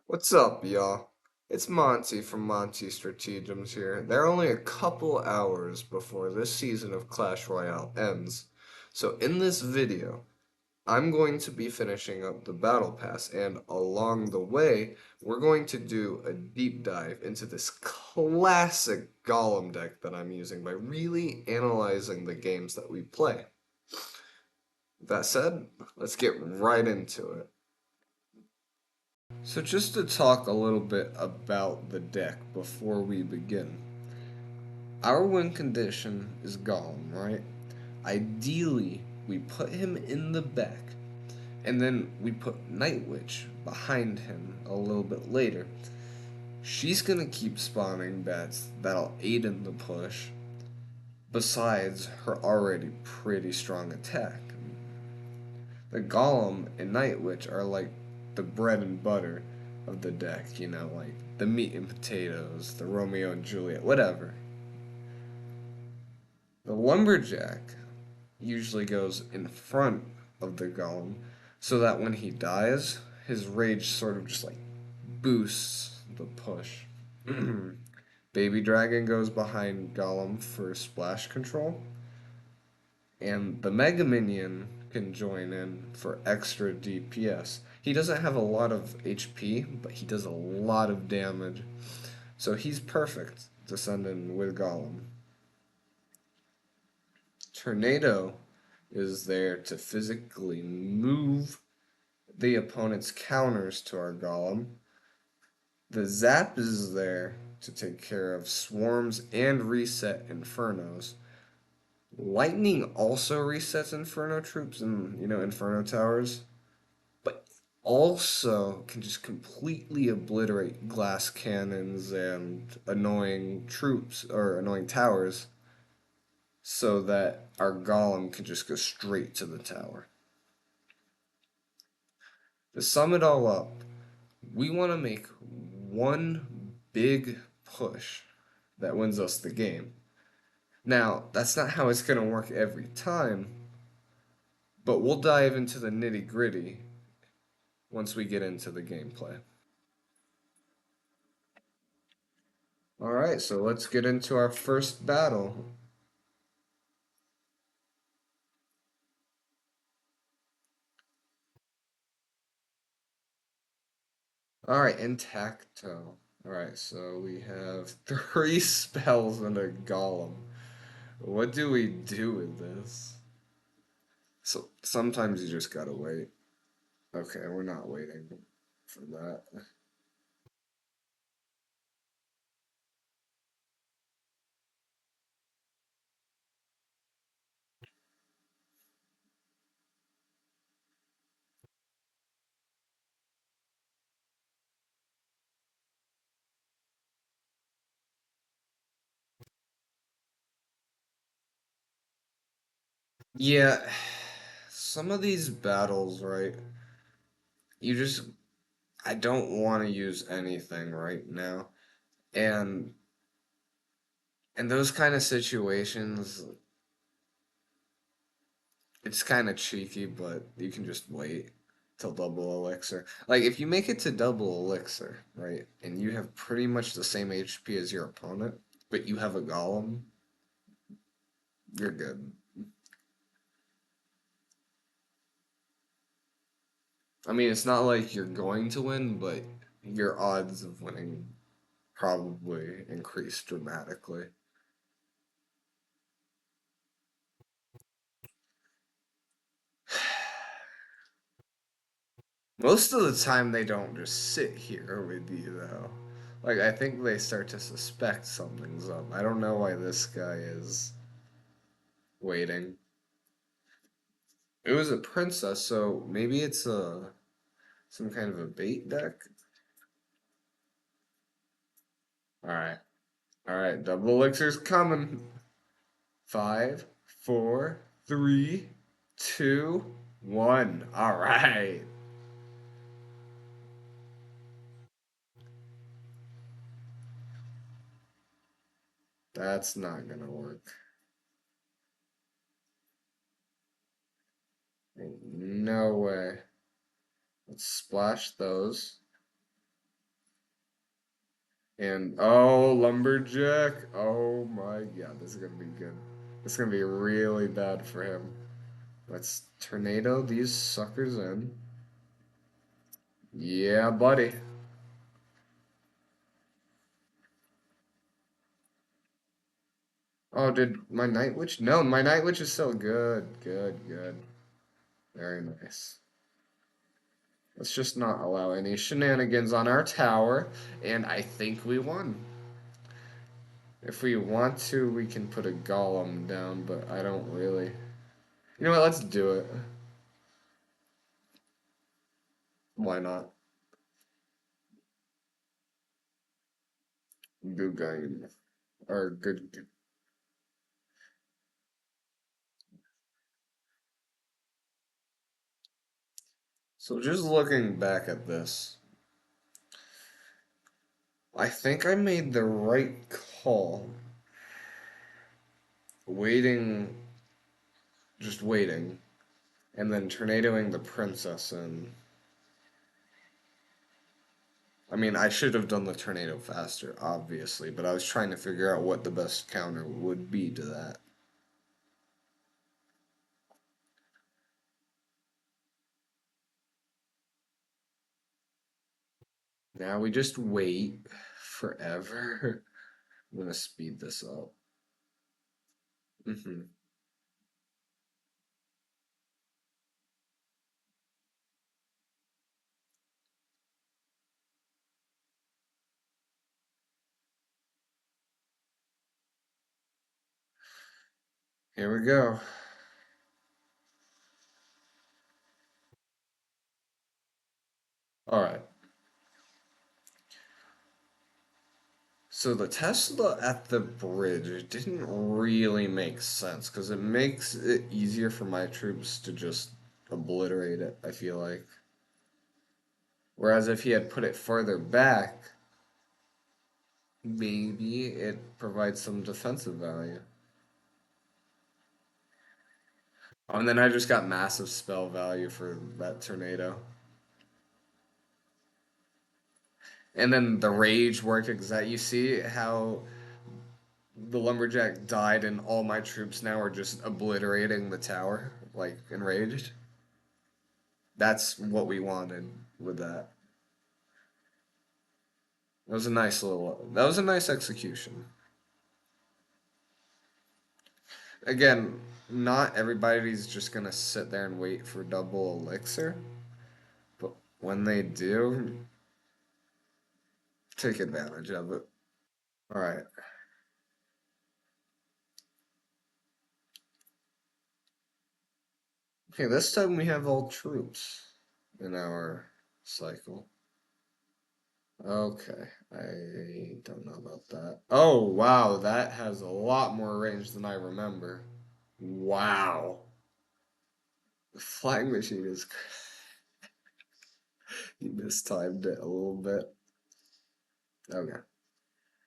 What's up, y'all? It's Monty from Monty Stratagems here. There are only a couple hours before this season of Clash Royale ends. So in this video, I'm going to be finishing up the Battle Pass, and along the way, we're going to do a deep dive into this classic Golem deck that I'm using by really analyzing the games that we play. That said, let's get right into it. So just to talk a little bit about the deck before we begin. Our win condition is Golem, right? Ideally, we put him in the back, and then we put Night Witch behind him a little bit later. She's gonna keep spawning bats that'll aid in the push, besides her already pretty strong attack. The Golem and Night Witch are like the bread and butter of the deck, like the meat and potatoes, the Romeo and Juliet, whatever. The Lumberjack usually goes in front of the Golem so that when he dies, his rage sort of just like boosts the push. Baby Dragon goes behind Golem for splash control, and the Mega Minion can join in for extra DPS. He doesn't have a lot of HP, but he does a lot of damage. So he's perfect to send in with Golem. Tornado is there to physically move the opponent's counters to our Golem. The Zap is there to take care of swarms and reset Infernos. Lightning also resets Inferno troops and, Inferno towers, but also can just completely obliterate glass cannons and annoying troops or annoying towers so that our Golem can just go straight to the tower. To sum it all up, we want to make one big push that wins us the game. Now, that's not how it's going to work every time, but we'll dive into the nitty gritty once we get into the gameplay. Alright, so let's get into our first battle. Alright, Intacto. Alright, so we have 3 spells and a golem. What do we do with this? So sometimes you just gotta wait. Okay, we're not waiting for that. Yeah, some of these battles, right? You just, I don't want to use anything right now. And in those kind of situations, it's kind of cheeky, but you can just wait till double elixir. Like, if you make it to double elixir, right, and you have pretty much the same HP as your opponent, but you have a golem, you're good. I mean, it's not like you're going to win, but your odds of winning probably increase dramatically. Most of the time, they don't just sit here with you, though. Like, I think they start to suspect something's up. I don't know why this guy is waiting. It was a princess, so maybe it's some kind of a bait deck. All right, all right. Double elixir's coming. 5, 4, 3, 2, 1. All right. That's not gonna work. Ain't no way. Let's splash those. And oh, lumberjack. Oh my god, this is gonna be good. This is gonna be really bad for him. Let's tornado these suckers in. Yeah, buddy. Oh, did my night witch? No, my night witch is still good. Good, good. Very nice. Let's just not allow any shenanigans on our tower, and I think we won. If we want to, we can put a golem down, but I don't really. You know what? Let's do it. Why not? Good game. Or good. So just looking back at this, I think I made the right call. Waiting, just waiting, and then tornadoing the princess in. I mean, I should have done the tornado faster, obviously, but I was trying to figure out what the best counter would be to that. Now we just wait forever. I'm gonna speed this up. Hmm. Here we go. All right. So the Tesla at the bridge didn't really make sense because it makes it easier for my troops to just obliterate it, I feel like. Whereas if he had put it further back, maybe it provides some defensive value. And then I just got massive spell value for that tornado. And then the rage worked exactly. You see how the lumberjack died and all my troops now are just obliterating the tower, like enraged? That's what we wanted with that. That was a nice little. That was a nice execution. Again, not everybody's just gonna sit there and wait for double elixir, but when they do, take advantage of it. All right. Okay, this time we have all troops in our cycle. Okay, I don't know about that. Oh, wow, that has a lot more range than I remember. Wow. The flying machine is. You mistimed it a little bit. Okay.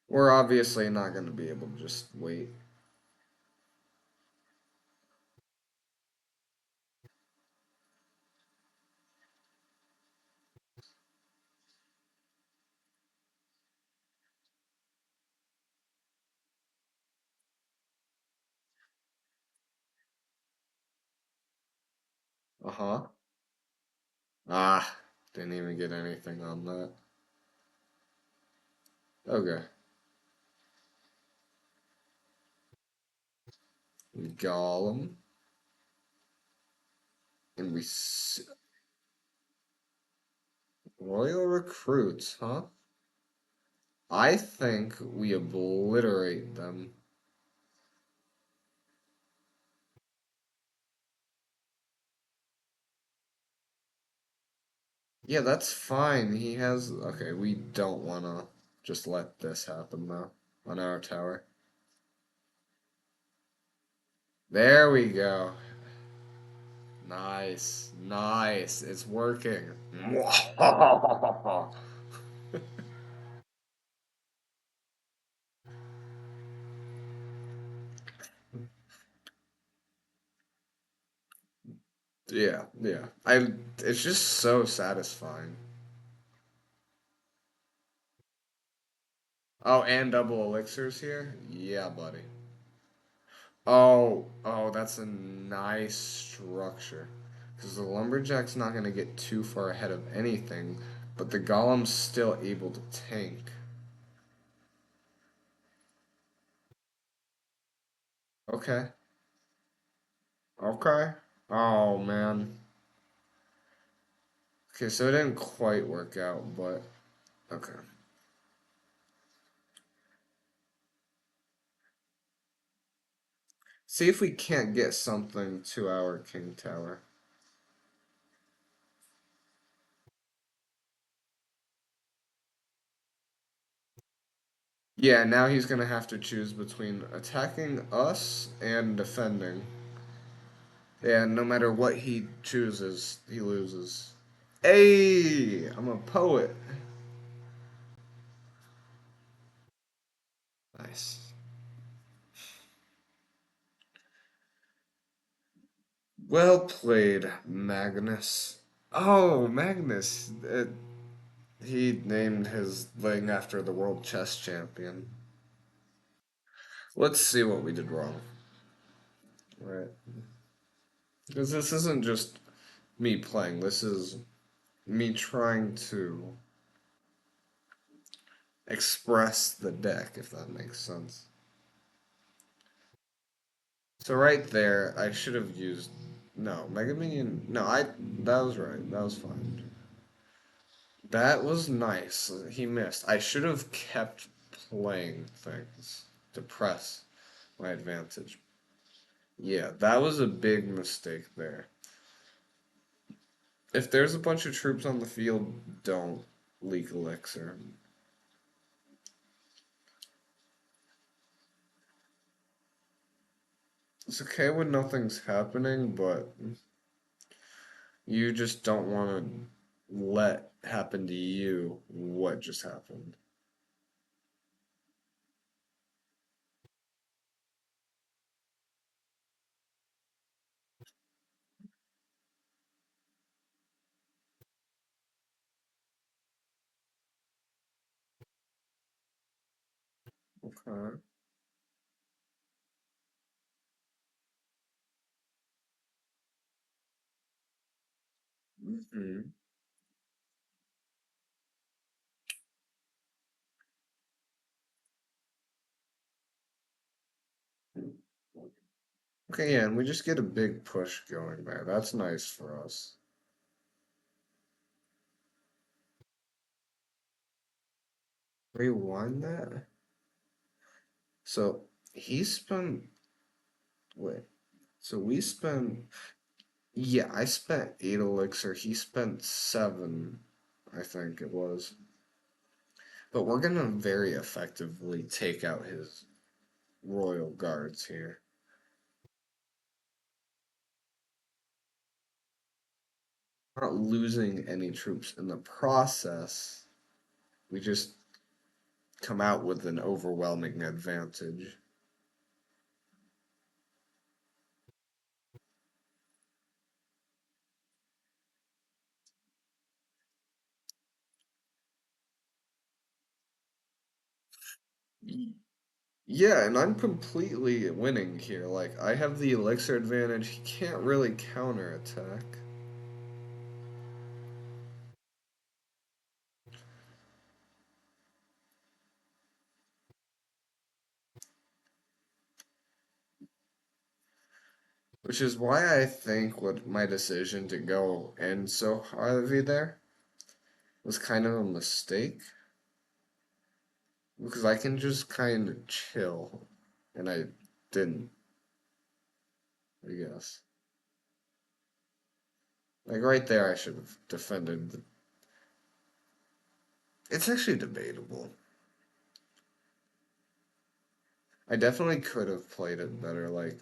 We're obviously not going to be able to just wait. Uh huh. Ah, didn't even get anything on that. Okay. Golem. And Royal Recruits, huh? I think we obliterate them. Yeah, that's fine. He has. Okay, we don't want to just let this happen, though, on our tower. There we go. Nice. Nice. It's working. Yeah, yeah. It's just so satisfying. Oh, and double elixirs here? Yeah, buddy. Oh, that's a nice structure. Because the lumberjack's not going to get too far ahead of anything, but the golem's still able to tank. Okay. Okay. Oh, man. Okay, so it didn't quite work out, but okay. See if we can't get something to our king tower. Yeah, now he's gonna have to choose between attacking us and defending. Yeah, no matter what he chooses, he loses. Hey, I'm a poet. Nice. Well played, Magnus. Oh, Magnus. He named his thing after the world chess champion. Let's see what we did wrong. Right. Because this isn't just me playing, this is me trying to express the deck, if that makes sense. So right there, I should have used no Mega Minion. No, that was right. That was fine. That was nice. He missed. I should have kept playing things to press my advantage. Yeah, that was a big mistake there. If there's a bunch of troops on the field, don't leak elixir. It's okay when nothing's happening, but you just don't want to let happen to you what just happened. Okay. Hmm. Okay, yeah, and we just get a big push going there. That's nice for us. Rewind that. So he spent wait. So we spent yeah, I spent 8 elixir. He spent 7, I think it was. But we're gonna very effectively take out his royal guards here. Not losing any troops in the process. We just come out with an overwhelming advantage. Yeah, and I'm completely winning here. Like, I have the elixir advantage. He can't really counterattack. Which is why I think what my decision to go in so heavy there was kind of a mistake. Because I can just kind of chill. And I didn't, I guess. Like, right there, I should have defended. It's actually debatable. I definitely could have played it better. Like,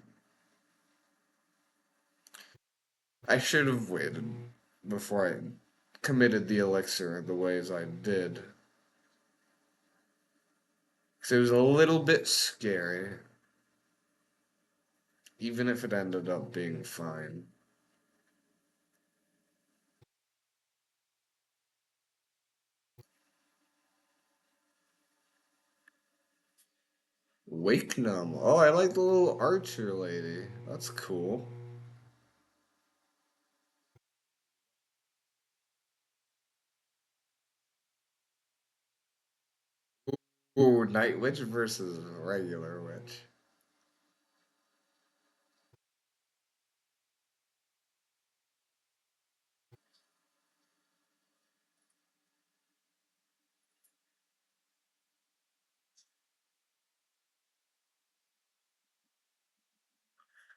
I should have waited before I committed the elixir the ways I did. Because it was a little bit scary, even if it ended up being fine. Wakenum. Oh, I like the little archer lady. That's cool. Ooh, Night Witch versus regular witch.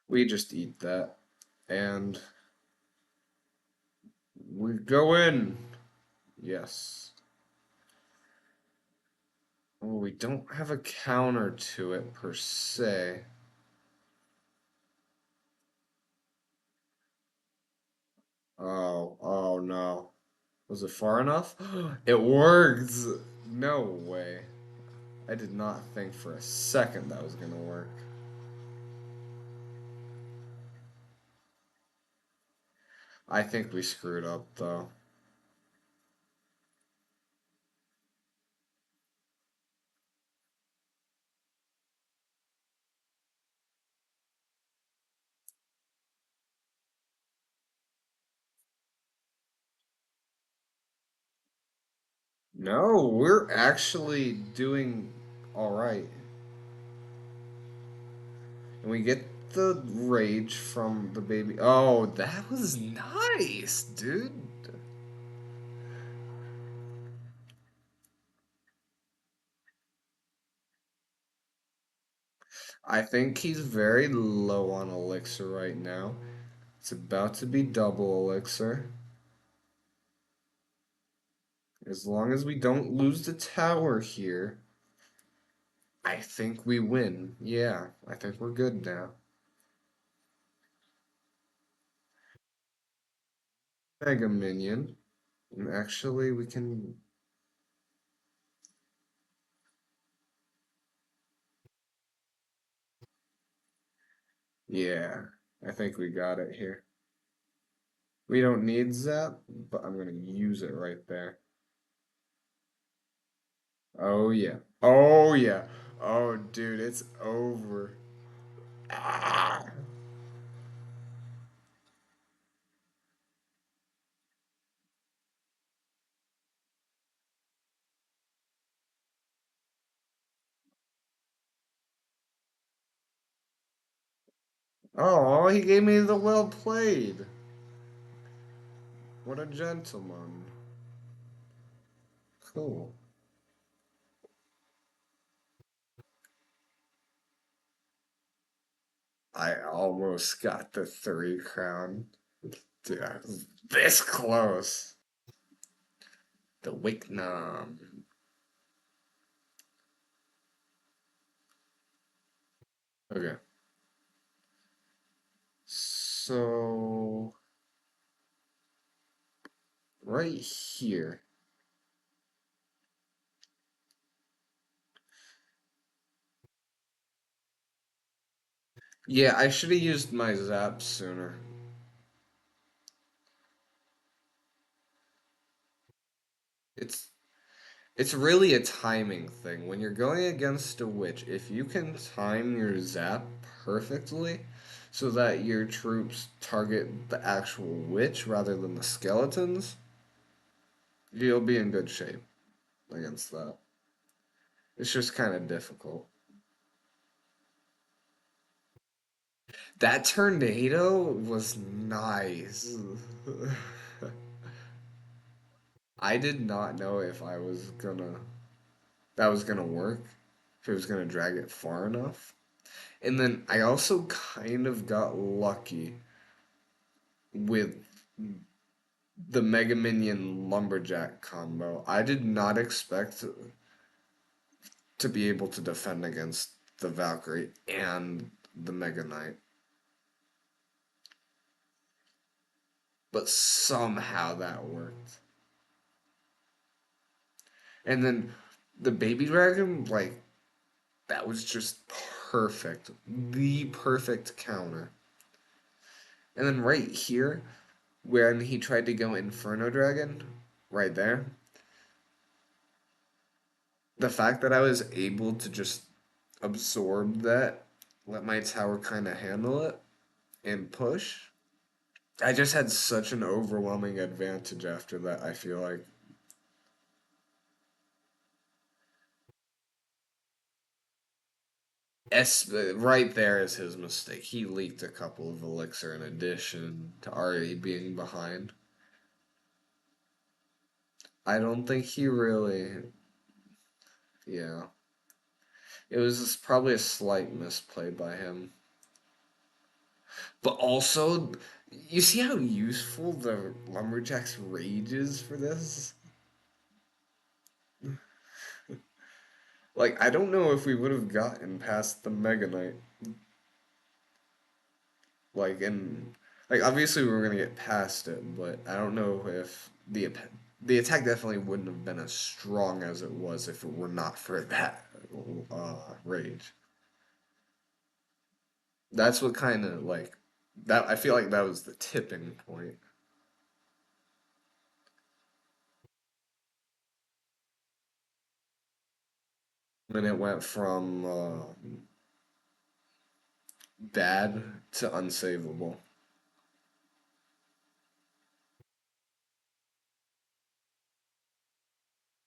We just eat that. And we go in. Yes. Oh, we don't have a counter to it per se. Oh, oh no. Was it far enough? It worked! No way. I did not think for a second that was gonna work. I think we screwed up though. No, we're actually doing alright. And we get the rage from the baby. Oh, that was nice, dude. I think he's very low on elixir right now. It's about to be double elixir. As long as we don't lose the tower here, I think we win. Yeah, I think we're good now. Mega Minion. And actually, we can. Yeah, I think we got it here. We don't need Zap, but I'm gonna use it right there. Oh, yeah. Oh, yeah. Oh, dude, it's over. Ah. Oh, he gave me the well played. What a gentleman. Cool. I almost got the 3 crown. Dude, I was this close. The Wicknam. Okay. So, right here. Yeah, I should have used my zap sooner. It's it's really a timing thing. When you're going against a witch, if you can time your zap perfectly so that your troops target the actual witch rather than the skeletons, you'll be in good shape against that. It's just kind of difficult. That tornado was nice. I did not know if I was gonna that was gonna work, if it was gonna drag it far enough. And then I also kind of got lucky with the Mega Minion Lumberjack combo. I did not expect to be able to defend against the Valkyrie and the Mega Knight. But somehow that worked. And then the baby dragon, like, that was just perfect. The perfect counter. And then right here, when he tried to go Inferno Dragon, right there, the fact that I was able to just absorb that, let my tower kind of handle it, and push. I just had such an overwhelming advantage after that, I feel like. Right there is his mistake. He leaked a couple of elixir in addition to already being behind. I don't think he really. Yeah. It was probably a slight misplay by him. But also, you see how useful the Lumberjack's rage is for this? Like, I don't know if we would have gotten past the Mega Knight. Like, and like obviously we were gonna get past it, but I don't know if the attack definitely wouldn't have been as strong as it was if it were not for that rage. That's what kind of like that. I feel like that was the tipping point when it went from bad to unsavable.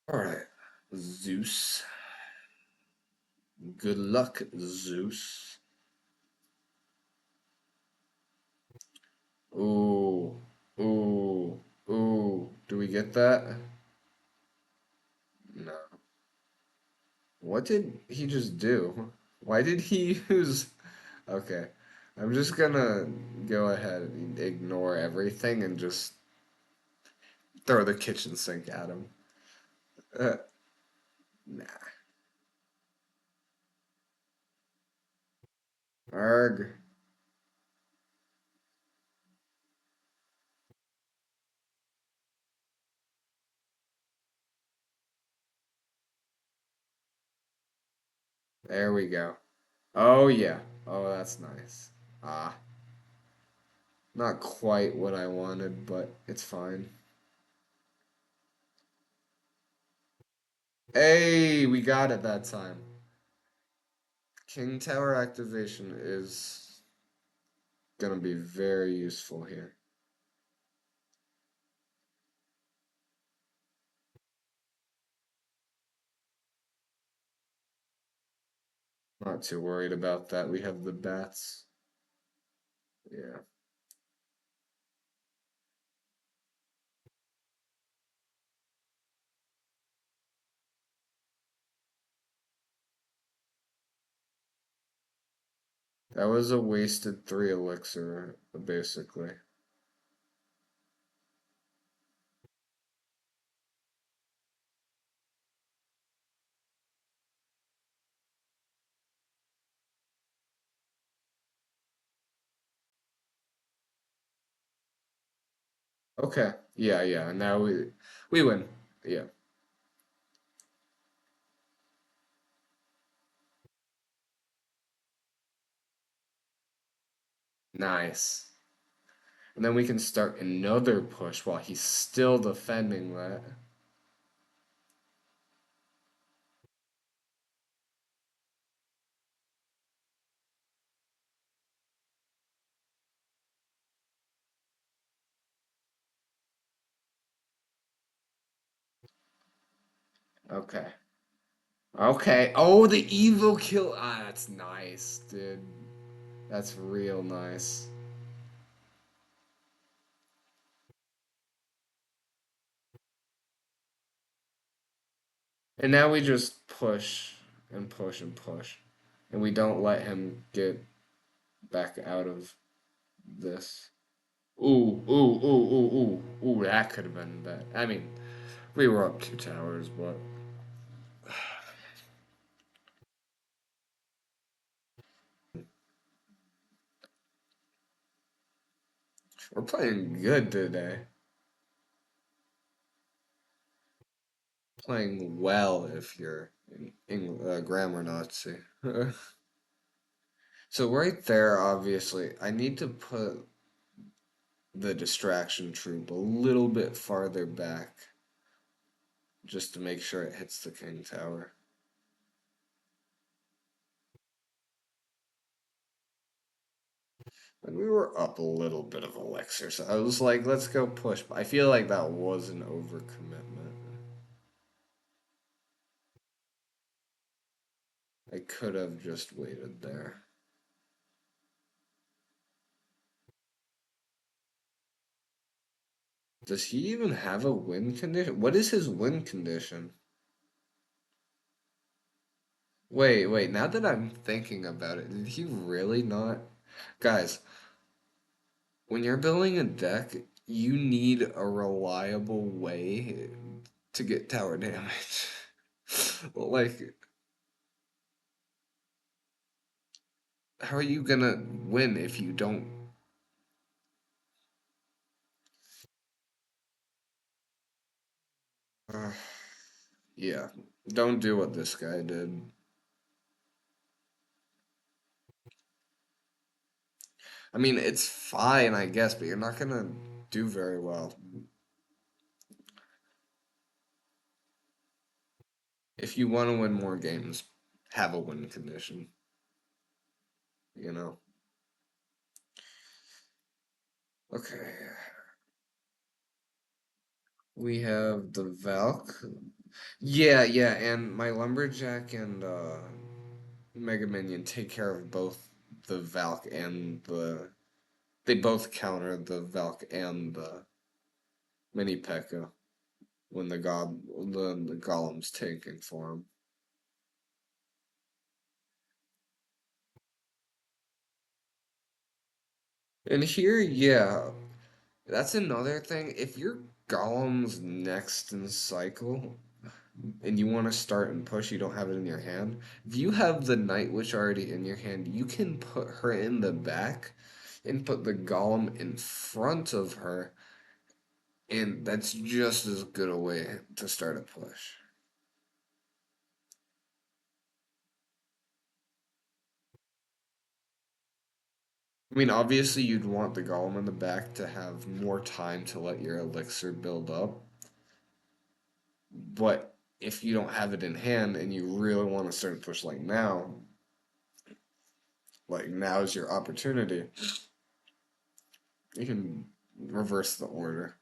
All right, Zeus. Good luck, Zeus. Ooh, ooh, ooh. Do we get that? No. What did he just do? Why did he use? Okay, I'm just gonna go ahead and ignore everything and just throw the kitchen sink at him. Uh, nah. Arg. There we go. Oh yeah. Oh, that's nice. Ah, not quite what I wanted, but it's fine. Hey, we got it that time. King Tower activation is gonna be very useful here. Not too worried about that. We have the bats. Yeah. That was a wasted 3 elixir, basically. Okay. Yeah, yeah. Now we win. Yeah. Nice. And then we can start another push while he's still defending that. Okay. Okay. Oh, the evil kill. Ah, that's nice, dude. That's real nice. And now we just push and push and push. And we don't let him get back out of this. Ooh, ooh, ooh, ooh, ooh, ooh, that could have been bad. I mean, we were up 2 towers, but we're playing good today. Playing well if you're grammar Nazi. So right there, obviously, I need to put the distraction troop a little bit farther back just to make sure it hits the king tower. And we were up a little bit of elixir, so I was like, let's go push. But I feel like that was an overcommitment. I could have just waited there. Does he even have a win condition? What is his win condition? Wait, now that I'm thinking about it, did he really not? Guys, when you're building a deck, you need a reliable way to get tower damage. Like, how are you gonna win if you don't? Yeah, don't do what this guy did. I mean, it's fine, I guess, but you're not gonna do very well. If you want to win more games, have a win condition, you know? Okay, we have the Valk. Yeah, and my Lumberjack and Mega Minion take care of both the Valk and the. They both counter the Valk and the Mini P.E.K.K.A. when the Golem's tanking for him. And here, yeah, that's another thing. If your Golem's next in cycle and you want to start and push, you don't have it in your hand. If you have the Night Witch already in your hand, you can put her in the back and put the Golem in front of her, and that's just as good a way to start a push. I mean, obviously, you'd want the Golem in the back to have more time to let your elixir build up, but if you don't have it in hand and you really want to start a push like now's your opportunity. You can reverse the order.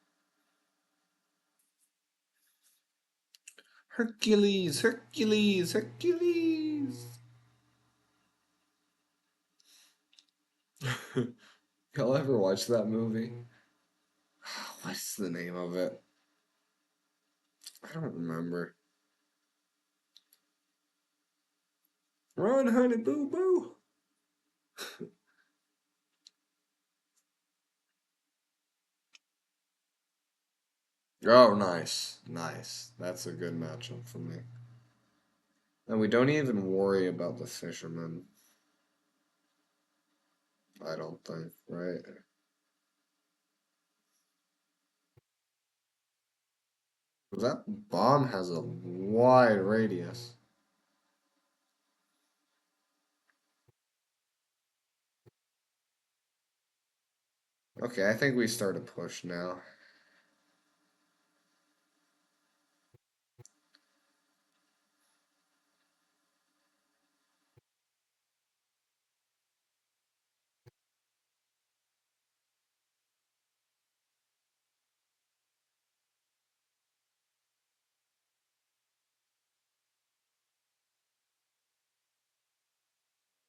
Hercules, Hercules, Hercules. Y'all ever watch that movie? What's the name of it? I don't remember. Run, honey, boo boo. Oh, nice, nice. That's a good matchup for me. And we don't even worry about the fisherman. I don't think, right? 'Cause that bomb has a wide radius. Okay, I think we start a push now.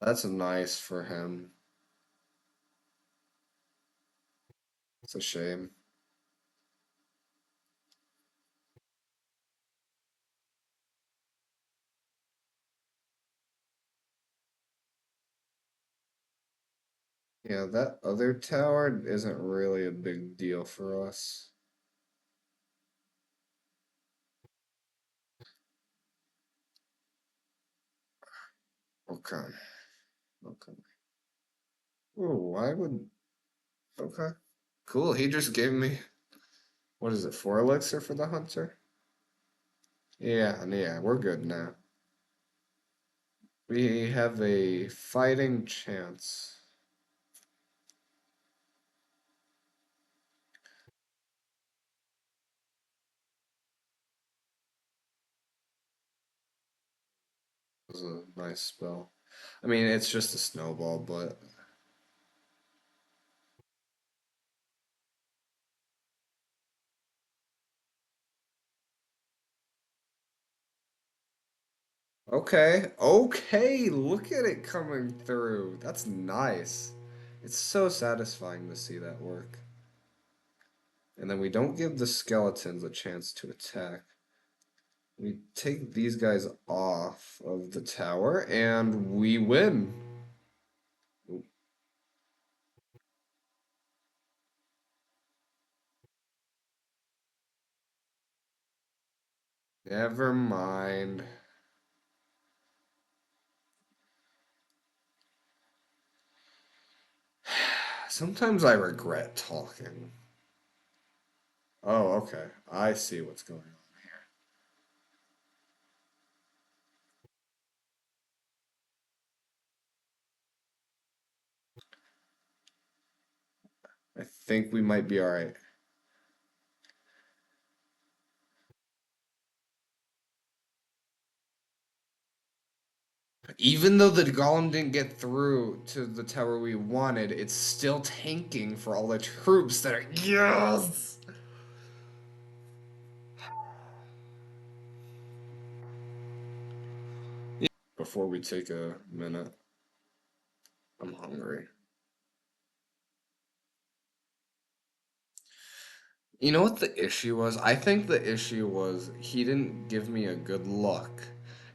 That's nice for him. It's a shame. Yeah, that other tower isn't really a big deal for us. Okay, okay. Oh, why would... Okay. Cool, he just gave me... What is it, 4 elixir for the hunter? Yeah, we're good now. We have a fighting chance. This is a nice spell. I mean, it's just a snowball, but... Okay, okay, look at it coming through. That's nice. It's so satisfying to see that work. And then we don't give the skeletons a chance to attack. We take these guys off of the tower and we win. Never mind. Sometimes I regret talking. Oh, okay. I see what's going on here. I think we might be alright. Even though the golem didn't get through to the tower we wanted, it's still tanking for all the troops that are. Yes! Before we take a minute, I'm hungry. You know what the issue was? I think the issue was he didn't give me a good look.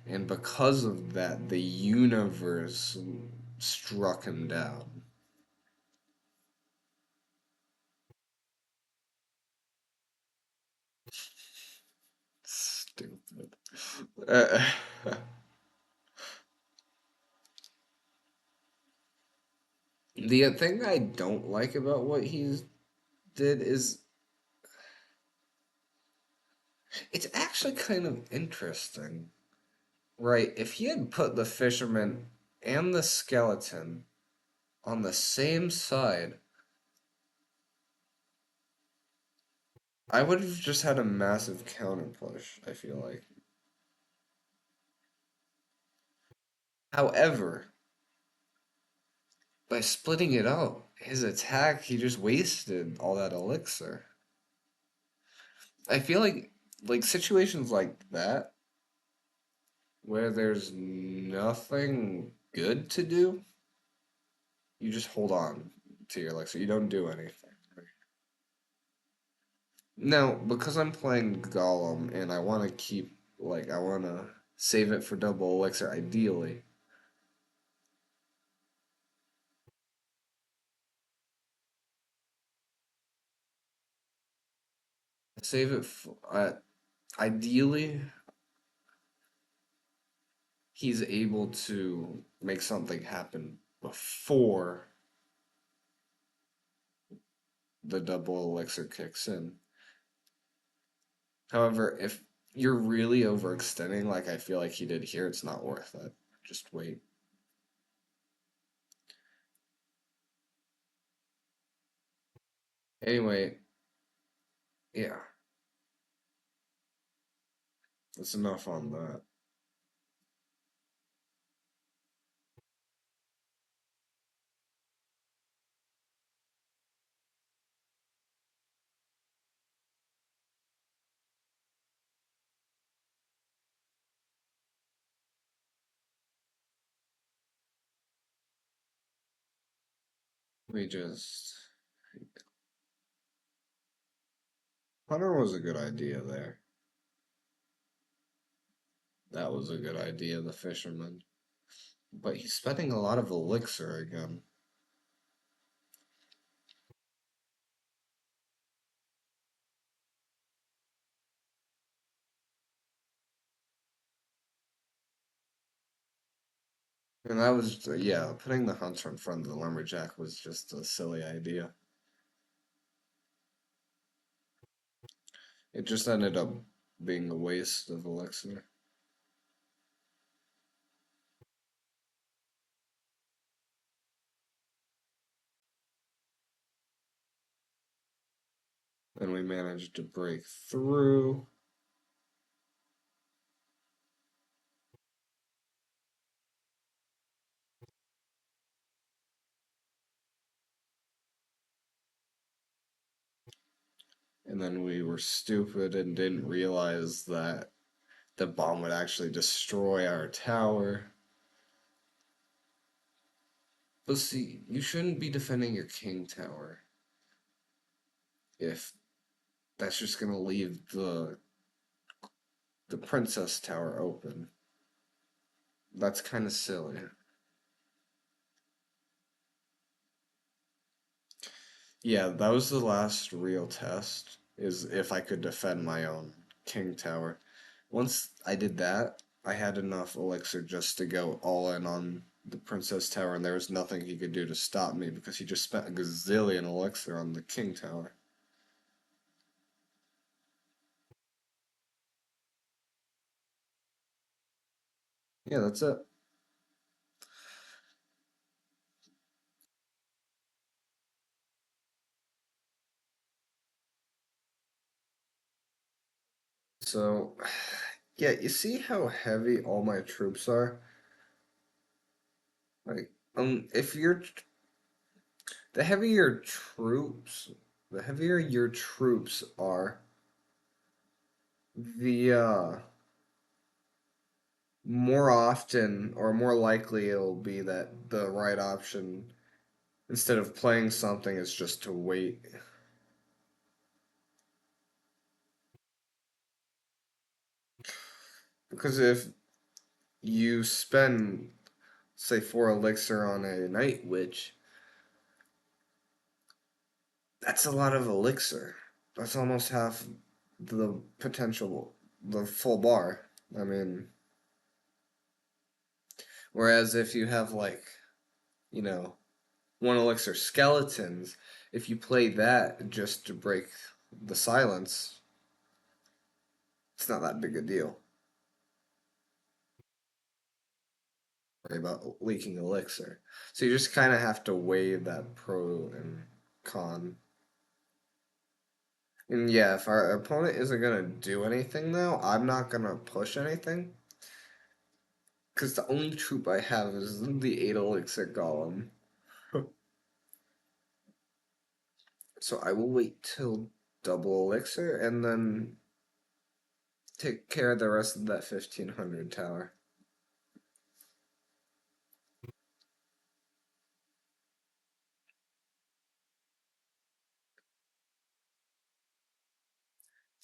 And because of that, the universe struck him down. Stupid. Uh, the thing I don't like about what he did is it's actually kind of interesting, right? If he had put the fisherman and the skeleton on the same side, I would have just had a massive counter push, I feel like. However, by splitting it up, his attack, he just wasted all that elixir. I feel like situations like that where there's nothing good to do, you just hold on to your elixir. You don't do anything. Now, because I'm playing Golem and I want to keep I want to save it for double elixir ideally. Save it for, ideally he's able to make something happen before the double elixir kicks in. However, if you're really overextending like I feel like he did here, it's not worth it. Just wait. Anyway, yeah, that's enough on that. We just Hunter was a good idea there. That was a good idea, the fisherman. But he's spending a lot of elixir again. And that was, yeah, putting the hunter in front of the lumberjack was just a silly idea. It just ended up being a waste of elixir. And we managed to break through. And then we were stupid and didn't realize that the bomb would actually destroy our tower. But see, you shouldn't be defending your king tower if that's just gonna leave the princess tower open. That's kind of silly. Yeah, that was the last real test, is if I could defend my own king tower. Once I did that, I had enough elixir just to go all in on the princess tower, and there was nothing he could do to stop me because he just spent a gazillion elixir on the king tower. Yeah, that's it. So, yeah, you see how heavy all my troops are? Like, if you're the heavier troops, the heavier your troops are, the more often or more likely it'll be that the right option instead of playing something is just to wait. Because if you spend, say, 4 elixir on a night witch, that's a lot of elixir. That's almost half the potential, the full bar. I mean, whereas if you have like, you know, 1 elixir skeletons, if you play that just to break the silence, it's not that big a deal. Worry about leaking elixir. So you just kind of have to weigh that pro and con. And yeah, if our opponent isn't gonna do anything though, I'm not gonna push anything. Because the only troop I have is the 8 elixir golem. So I will wait till double elixir and then take care of the rest of that 1500 tower.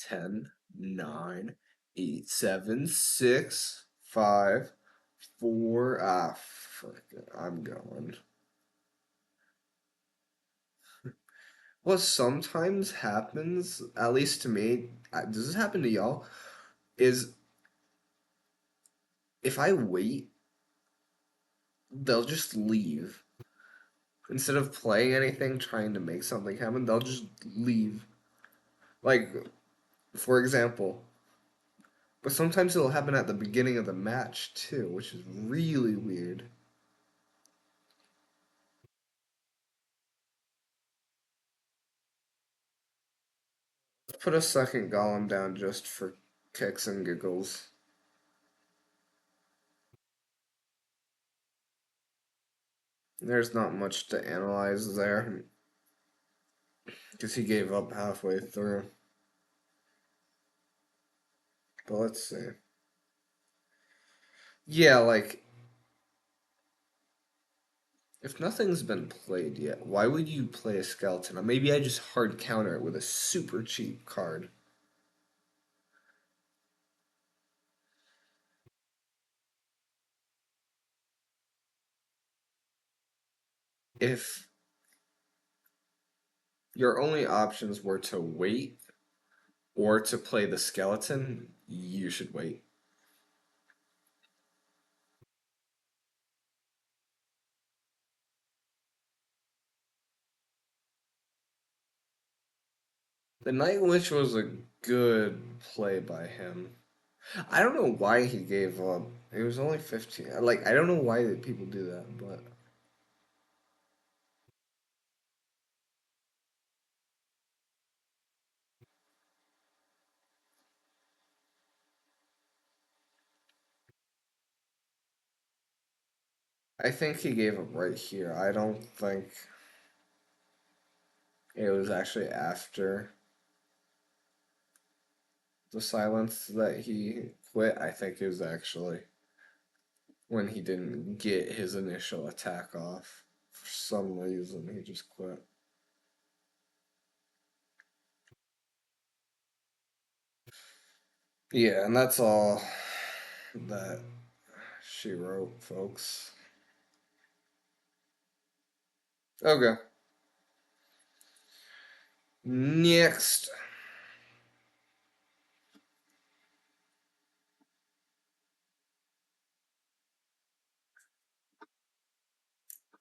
10, 9, 8, 7, 6, 5, 4. Ah, fuck it. I'm going. What sometimes happens, at least to me, does this happen to y'all? Is if I wait, they'll just leave. Instead of playing anything, trying to make something happen, they'll just leave. Like, for example, but sometimes it'll happen at the beginning of the match too, which is really weird. Let's put a second golem down just for kicks and giggles. There's not much to analyze there because he gave up halfway through. But let's see. Yeah, like, if nothing's been played yet, why would you play a skeleton? Or maybe I just hard counter it with a super cheap card. If your only options were to wait or to play the skeleton, you should wait. The Night Witch was a good play by him. I don't know why he gave up. It was only 15. Like, I don't know why people do that, but I think he gave up right here. I don't think it was actually after The silence that he quit, I think, is actually when he didn't get his initial attack off. For some reason, he just quit. Yeah, and that's all that she wrote, folks. Okay. Next.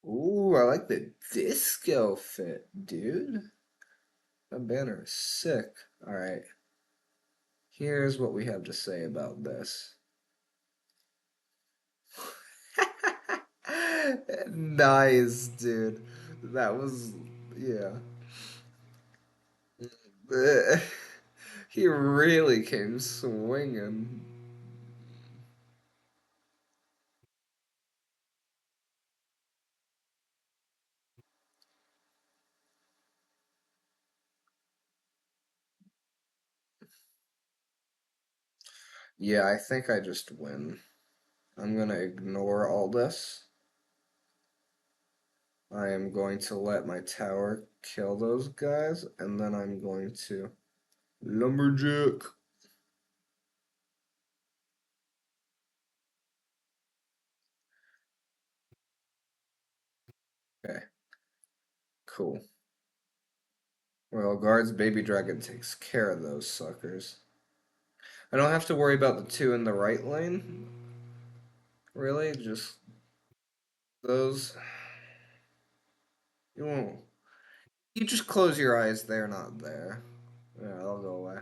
Ooh, I like the disco fit, dude. That banner is sick. Alright, here's what we have to say about this. Nice, dude. That was, yeah. He really came swinging. Yeah, I think I just win. I'm gonna ignore all this. I am going to let my tower kill those guys, and then I'm going to lumberjack. Okay, cool. Royal Guards, Baby Dragon takes care of those suckers. I don't have to worry about the two in the right lane. Really, just those. You won't. You just close your eyes. They're not there. Yeah, they'll go away.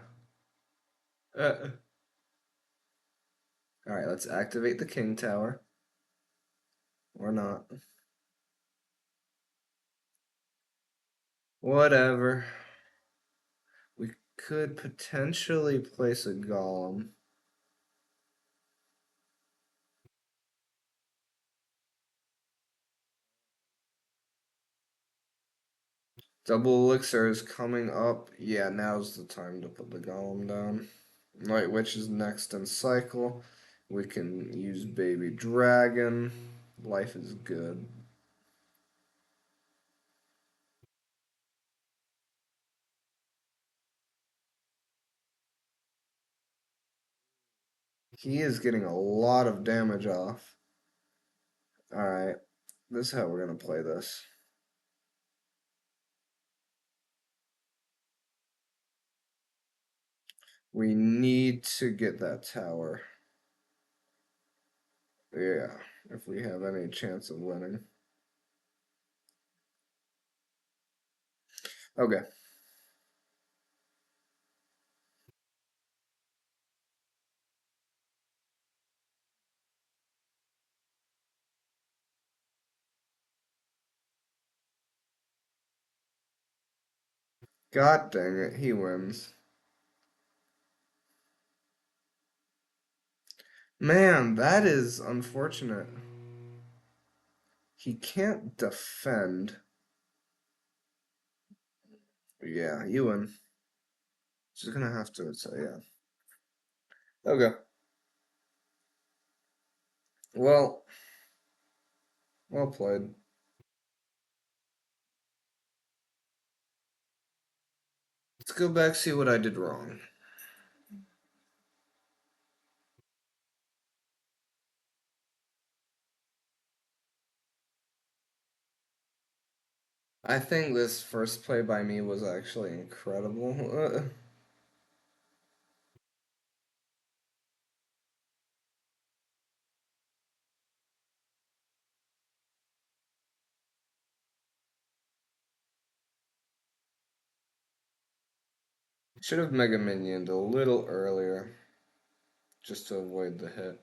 All right, let's activate the King Tower. Or not. Whatever. We could potentially place a Golem. Double Elixir is coming up. Yeah, now's the time to put the Golem down. Light Witch is next in cycle. We can use Baby Dragon. Life is good. He is getting a lot of damage off. Alright, this is how we're going to play this. We need to get that tower. Yeah, if we have any chance of winning. Okay. God dang it, he wins. Man, that is unfortunate. He can't defend. Yeah, you win. Just gonna have to say, yeah. Okay. Well, well played. Let's go back see what I did wrong. I think this first play by me was actually incredible. Should have Mega Minioned a little earlier, just to avoid the hit.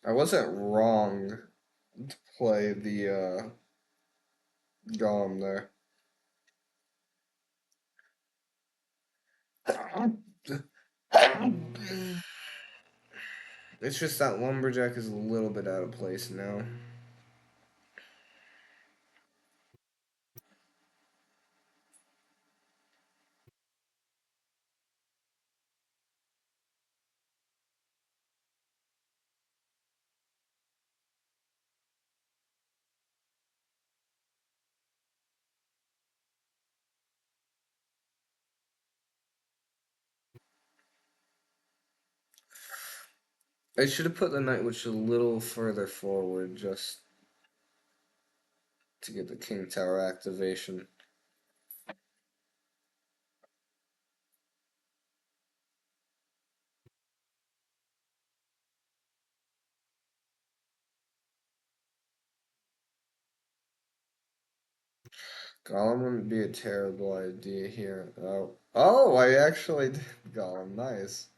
I wasn't wrong to play the Golem there. It's just that lumberjack is a little bit out of place now. I should have put the Night Witch a little further forward just to get the King Tower activation. Golem wouldn't be a terrible idea here. Oh, I actually did Golem. Nice.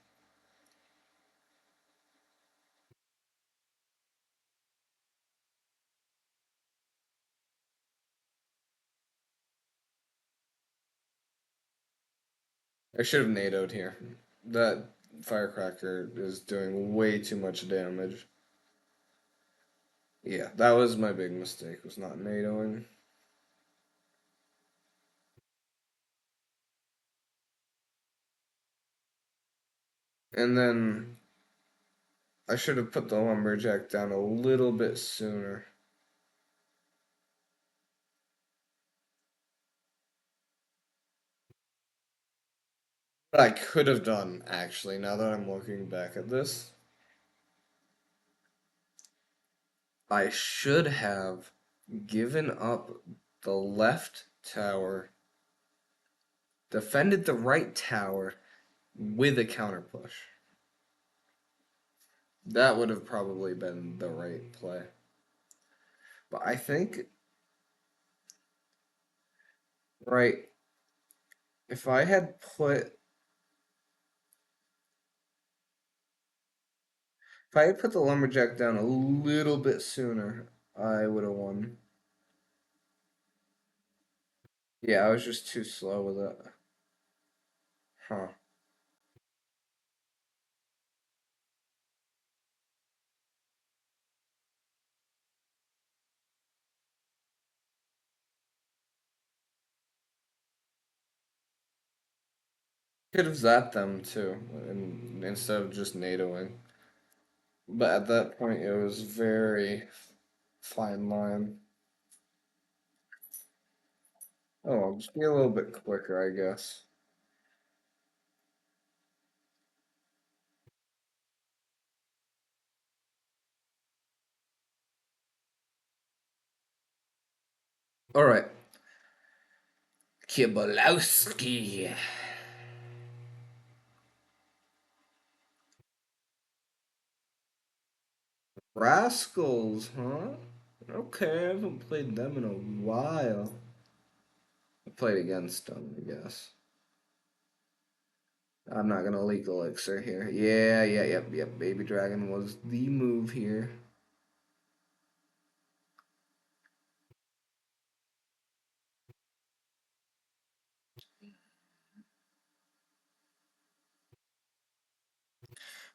I should have NATO'd here. That firecracker is doing way too much damage. Yeah, that was my big mistake, was not NATOing. And then I should have put the lumberjack down a little bit sooner. What I could have done, actually, now that I'm looking back at this, I should have given up the left tower, defended the right tower with a counter push. That would have probably been the right play. But I think, right, if I had put if I had put the lumberjack down a little bit sooner, I would have won. Yeah, I was just too slow with it. Huh. Could have zapped them too, and instead of just NATOing. But at that point, it was very fine line. Oh, I'll just be a little bit quicker, I guess. All right, Kibolowski. Rascals, huh? Okay, I haven't played them in a while. I played against them, I guess. I'm not gonna leak Elixir here. Yeah, yeah, yep. Baby Dragon was the move here.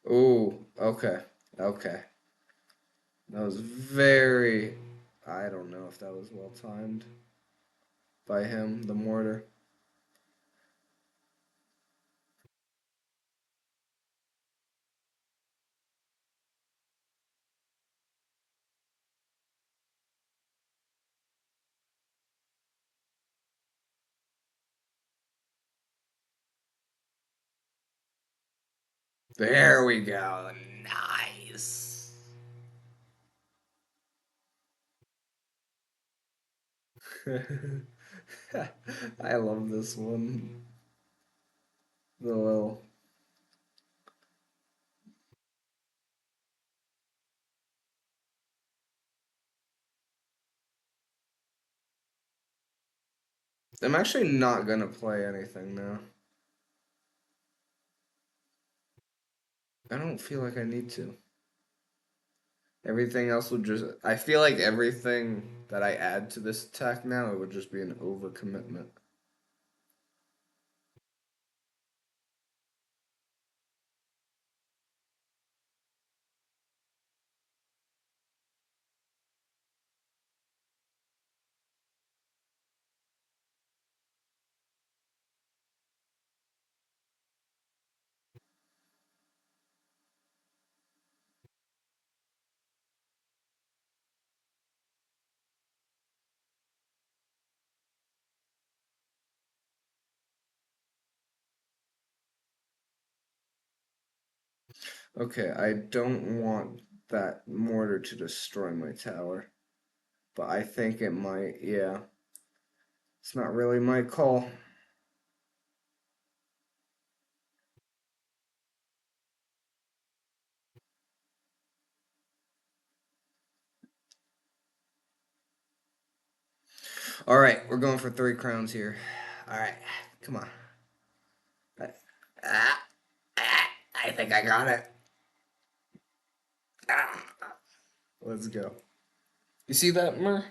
Oh, okay, okay. That was very. I don't know if that was well timed by him, the mortar. There we go. Nice. I love this one. The little. I'm actually not gonna play anything now. I don't feel like I need to. Everything else would just. I feel like everything that I add to this attack now, it would just be an overcommitment. Okay, I don't want that mortar to destroy my tower, but I think it might, yeah. It's not really my call. All right, we're going for 3 crowns here. All right, come on. Ah, ah, I think I got it. Ah, let's go. You see that, Mer?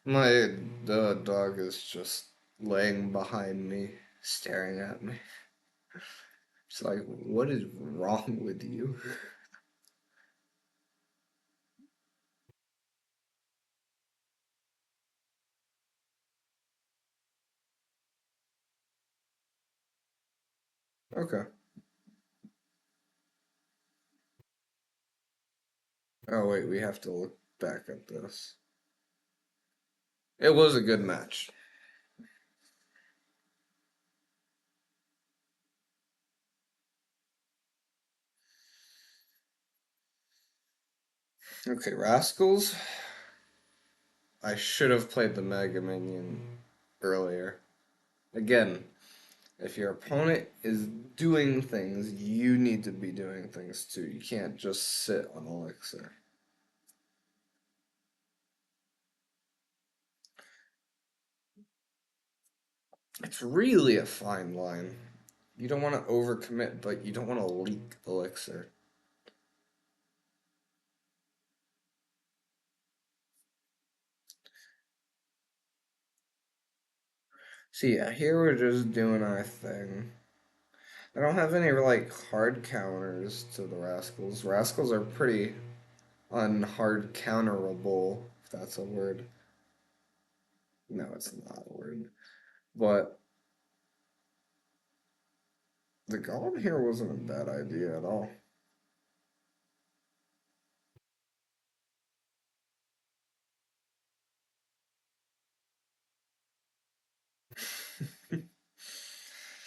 My dog is just laying behind me, staring at me. It's like, what is wrong with you? Okay. Oh, wait, we have to look back at this. It was a good match. Okay, Rascals. I should have played the Mega Minion earlier. Again, if your opponent is doing things, you need to be doing things too. You can't just sit on Elixir. It's really a fine line. You don't want to overcommit, but you don't want to leak Elixir. See, yeah, here we're just doing our thing. I don't have any like hard counters to the Rascals. Rascals are pretty unhard counterable, if that's a word. No, it's not a word. But the Golem here wasn't a bad idea at all.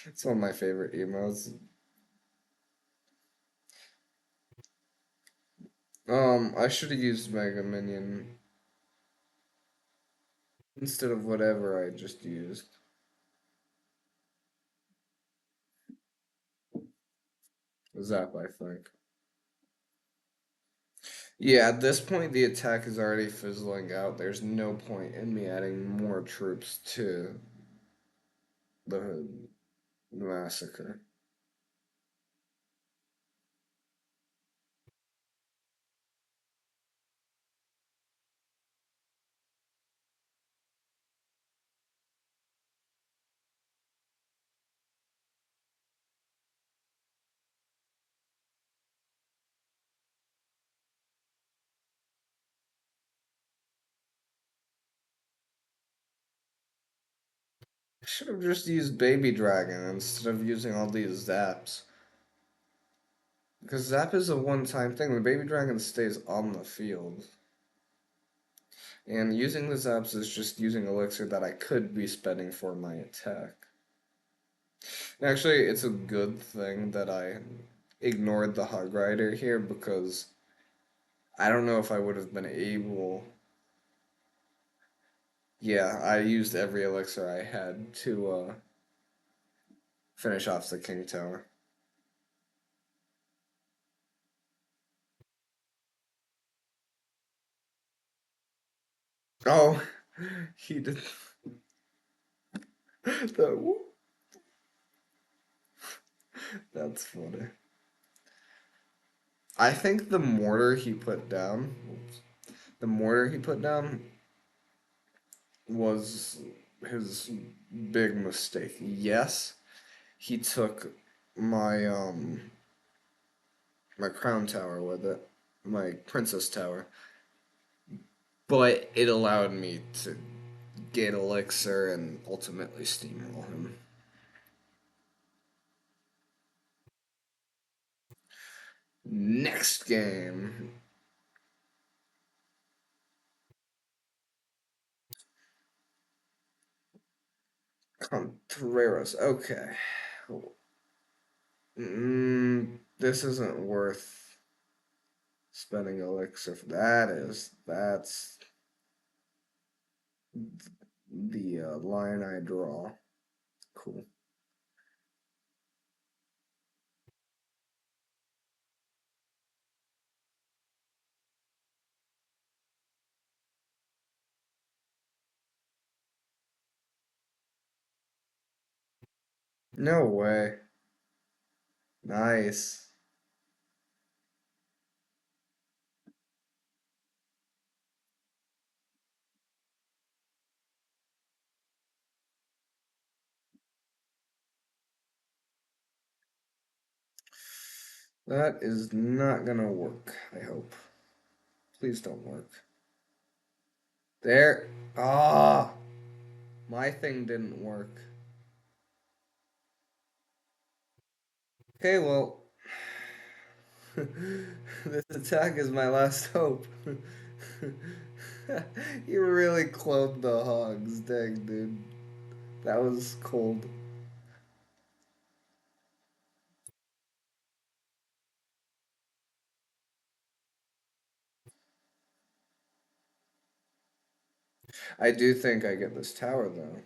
It's one of my favorite emos. I should have used Mega Minion instead of whatever I just used. Zap, I think. Yeah, at this point, the attack is already fizzling out. There's no point in me adding more troops to the massacre. I should have just used Baby Dragon instead of using all these zaps. Because zap is a one-time thing. The Baby Dragon stays on the field. And using the zaps is just using elixir that I could be spending for my attack. Actually, it's a good thing that I ignored the Hog Rider here because I don't know if I would have been able. Yeah, I used every elixir I had to finish off the King Tower. Oh, he did. that, that's funny. I think the mortar he put down, the mortar he put down was his big mistake. Yes, he took my my crown tower with it, my princess tower, but it allowed me to get elixir and ultimately steamroll him. Next game, Contreras. Okay, This isn't worth spending elixir for. That's the line I draw. Cool. No way. Nice. That is not gonna work, I hope. Please don't work. There. Ah! My thing didn't work. Okay, well. This attack is my last hope. You really cloned the hogs, dang, dude. That was cold. I do think I get this tower, though.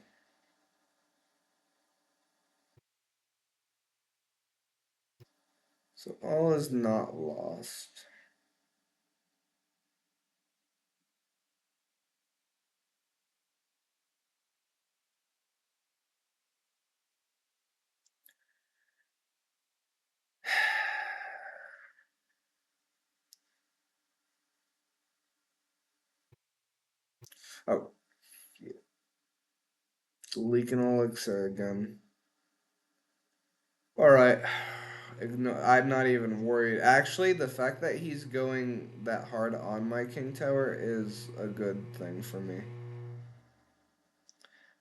So all is not lost. Oh, yeah. Leaking elixir again. Alright. I'm not even worried. Actually, the fact that he's going that hard on my king tower is a good thing for me.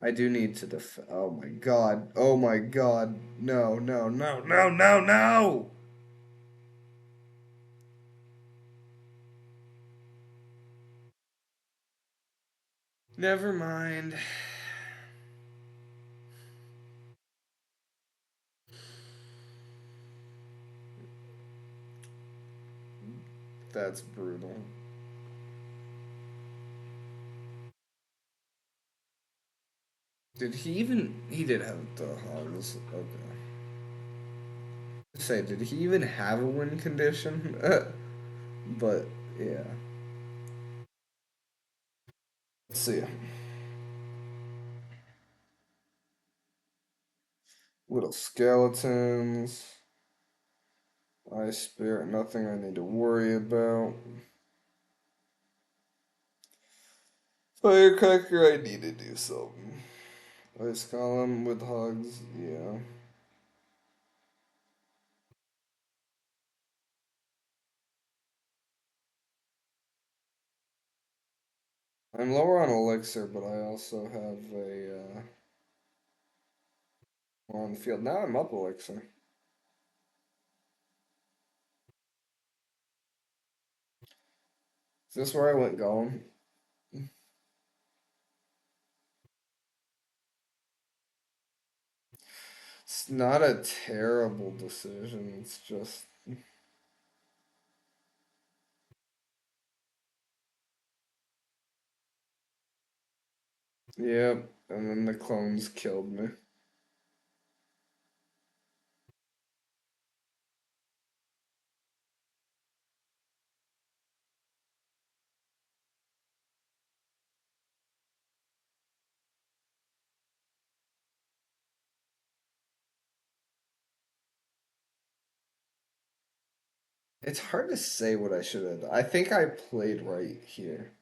I do need to Oh my god. Oh my god. No, no, no, no, no, no! Never mind. That's brutal. Did he even. He did have the hogs. Okay. Say, did he even have a win condition? But, yeah. Let's see. Little skeletons. Ice spirit, nothing I need to worry about. Firecracker, I need to do something. Ice column with hogs, yeah. I'm lower on elixir, but I also have a on the field. Now I'm up elixir. Is this where I went golem? It's not a terrible decision. It's just, yep. And then the clones killed me. It's hard to say what I should have done. I think I played right here.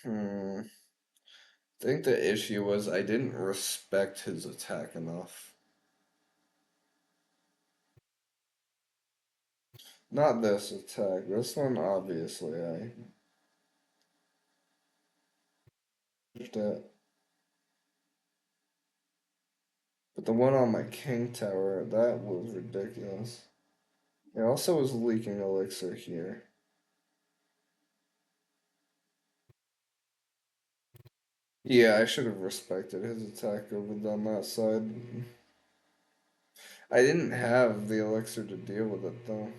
Hmm. I think the issue was I didn't respect his attack enough. Not this attack. This one, obviously, I did it. But the one on my king tower, that was ridiculous. It also was leaking elixir here. Yeah, I should have respected his attack over on that side. I didn't have the elixir to deal with it though.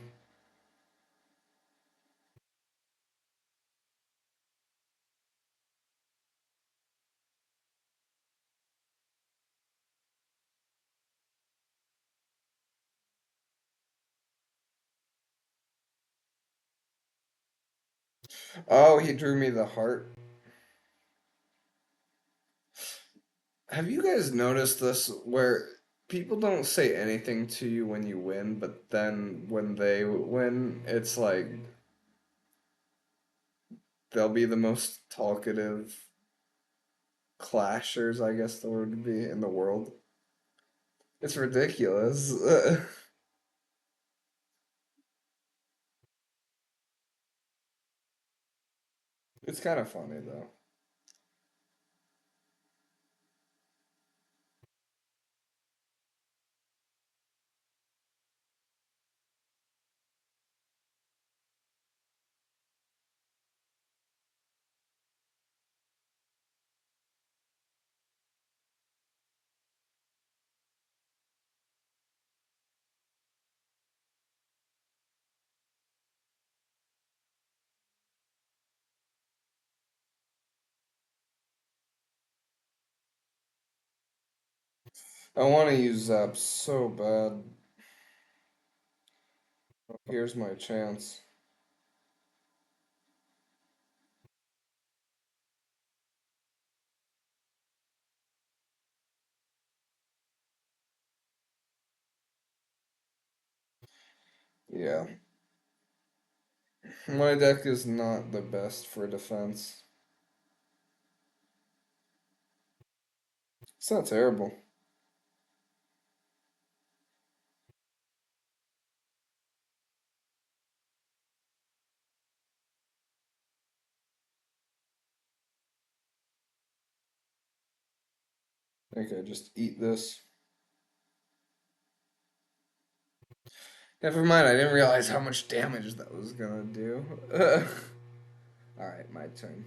Oh, he drew me the heart. Have you guys noticed this where people don't say anything to you when you win, but then when they win, it's like they'll be the most talkative clashers, I guess the word would be, in the world. It's ridiculous. It's kind of funny though. I want to use Zap so bad. Here's my chance. Yeah. My deck is not the best for defense. It's not terrible. Okay, just eat this. Never mind, I didn't realize how much damage that was gonna do. Alright, my turn.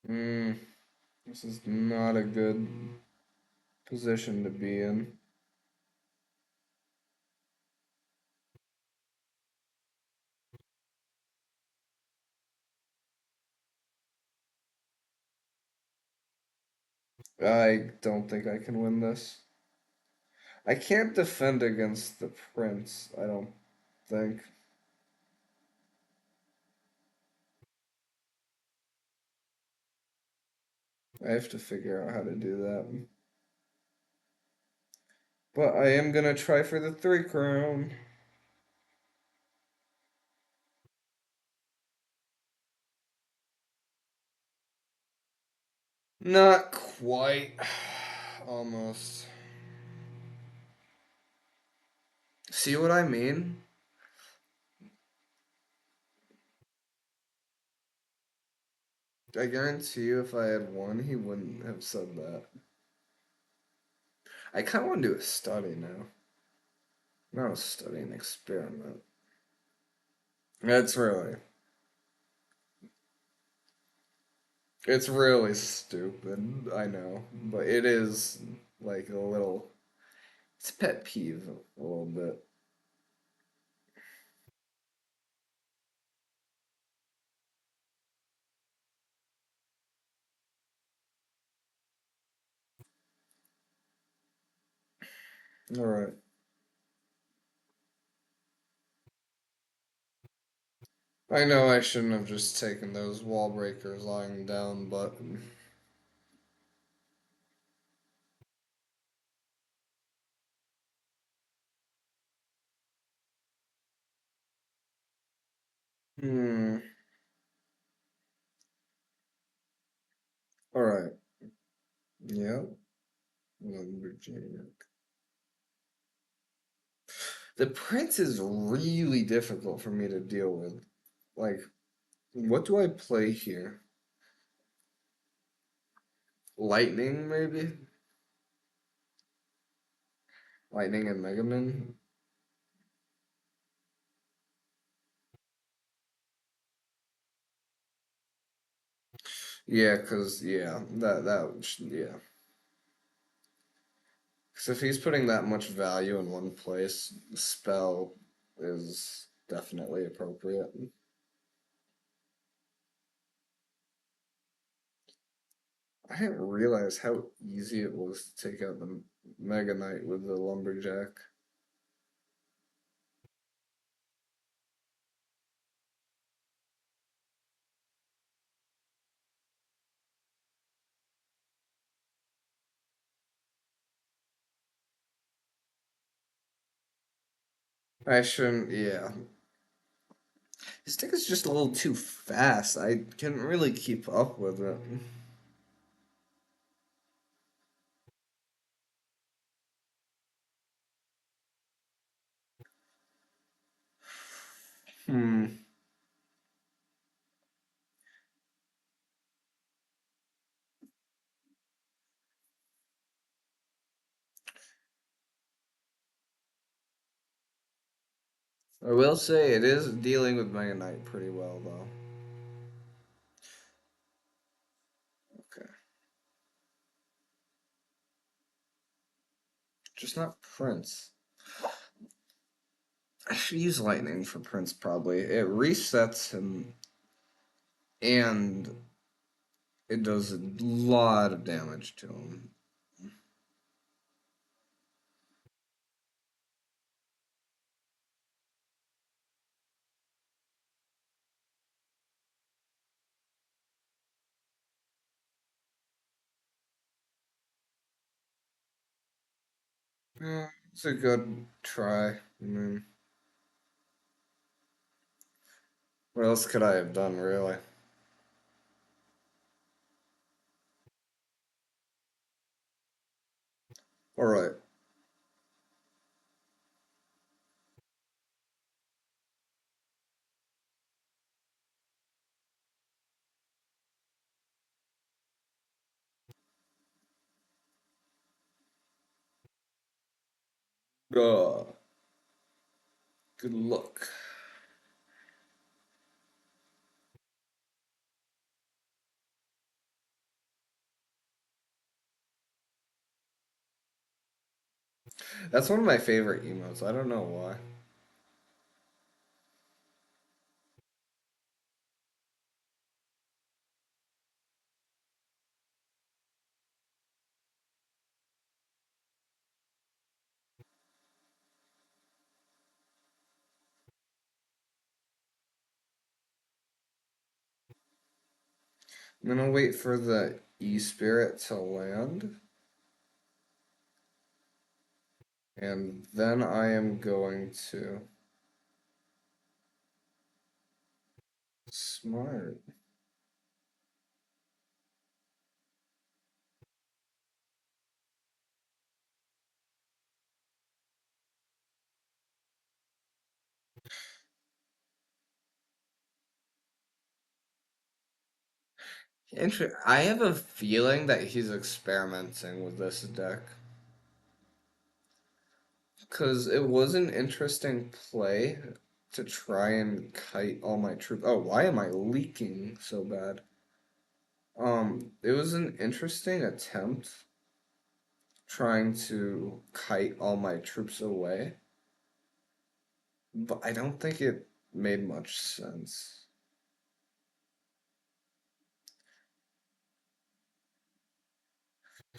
Hmm, this is not a good position to be in. I don't think I can win this. I can't defend against the prince, I don't think. I have to figure out how to do that. But I am gonna try for the 3 crown. Not quite. Almost. See what I mean? I guarantee you if I had won, he wouldn't have said that. I kind of want to do a study now. Not a study, an experiment. It's really, it's really stupid, I know. But it is like a little, it's a pet peeve a little bit. Alright. I know I shouldn't have just taken those wall breakers lying down, but Hmm. All right. Yeah. Lumberjack. The prince is really difficult for me to deal with. Like, what do I play here? Lightning, maybe? Lightning and Mega Man? Yeah, cause yeah, yeah. Cause if he's putting that much value in one place, spell is definitely appropriate. I didn't realize how easy it was to take out the Mega Knight with the Lumberjack. I shouldn't, yeah. His stick is just a little too fast. I couldn't really keep up with it. Hmm. I will say it is dealing with Mega Knight pretty well, though. Okay. Just not Prince. I should use Lightning for Prince, probably. It resets him, and it does a lot of damage to him. Yeah, it's a good try. I mean, what else could I have done, really? Alright. Uh, good luck. That's one of my favorite emotes. I don't know why. I'm gonna wait for the E-Spirit to land, and then I am going to... Smart. I have a feeling that he's experimenting with this deck. Because it was an interesting play to try and kite all my troops. Oh, why am I leaking so bad? It was an interesting attempt trying to kite all my troops away, but I don't think it made much sense.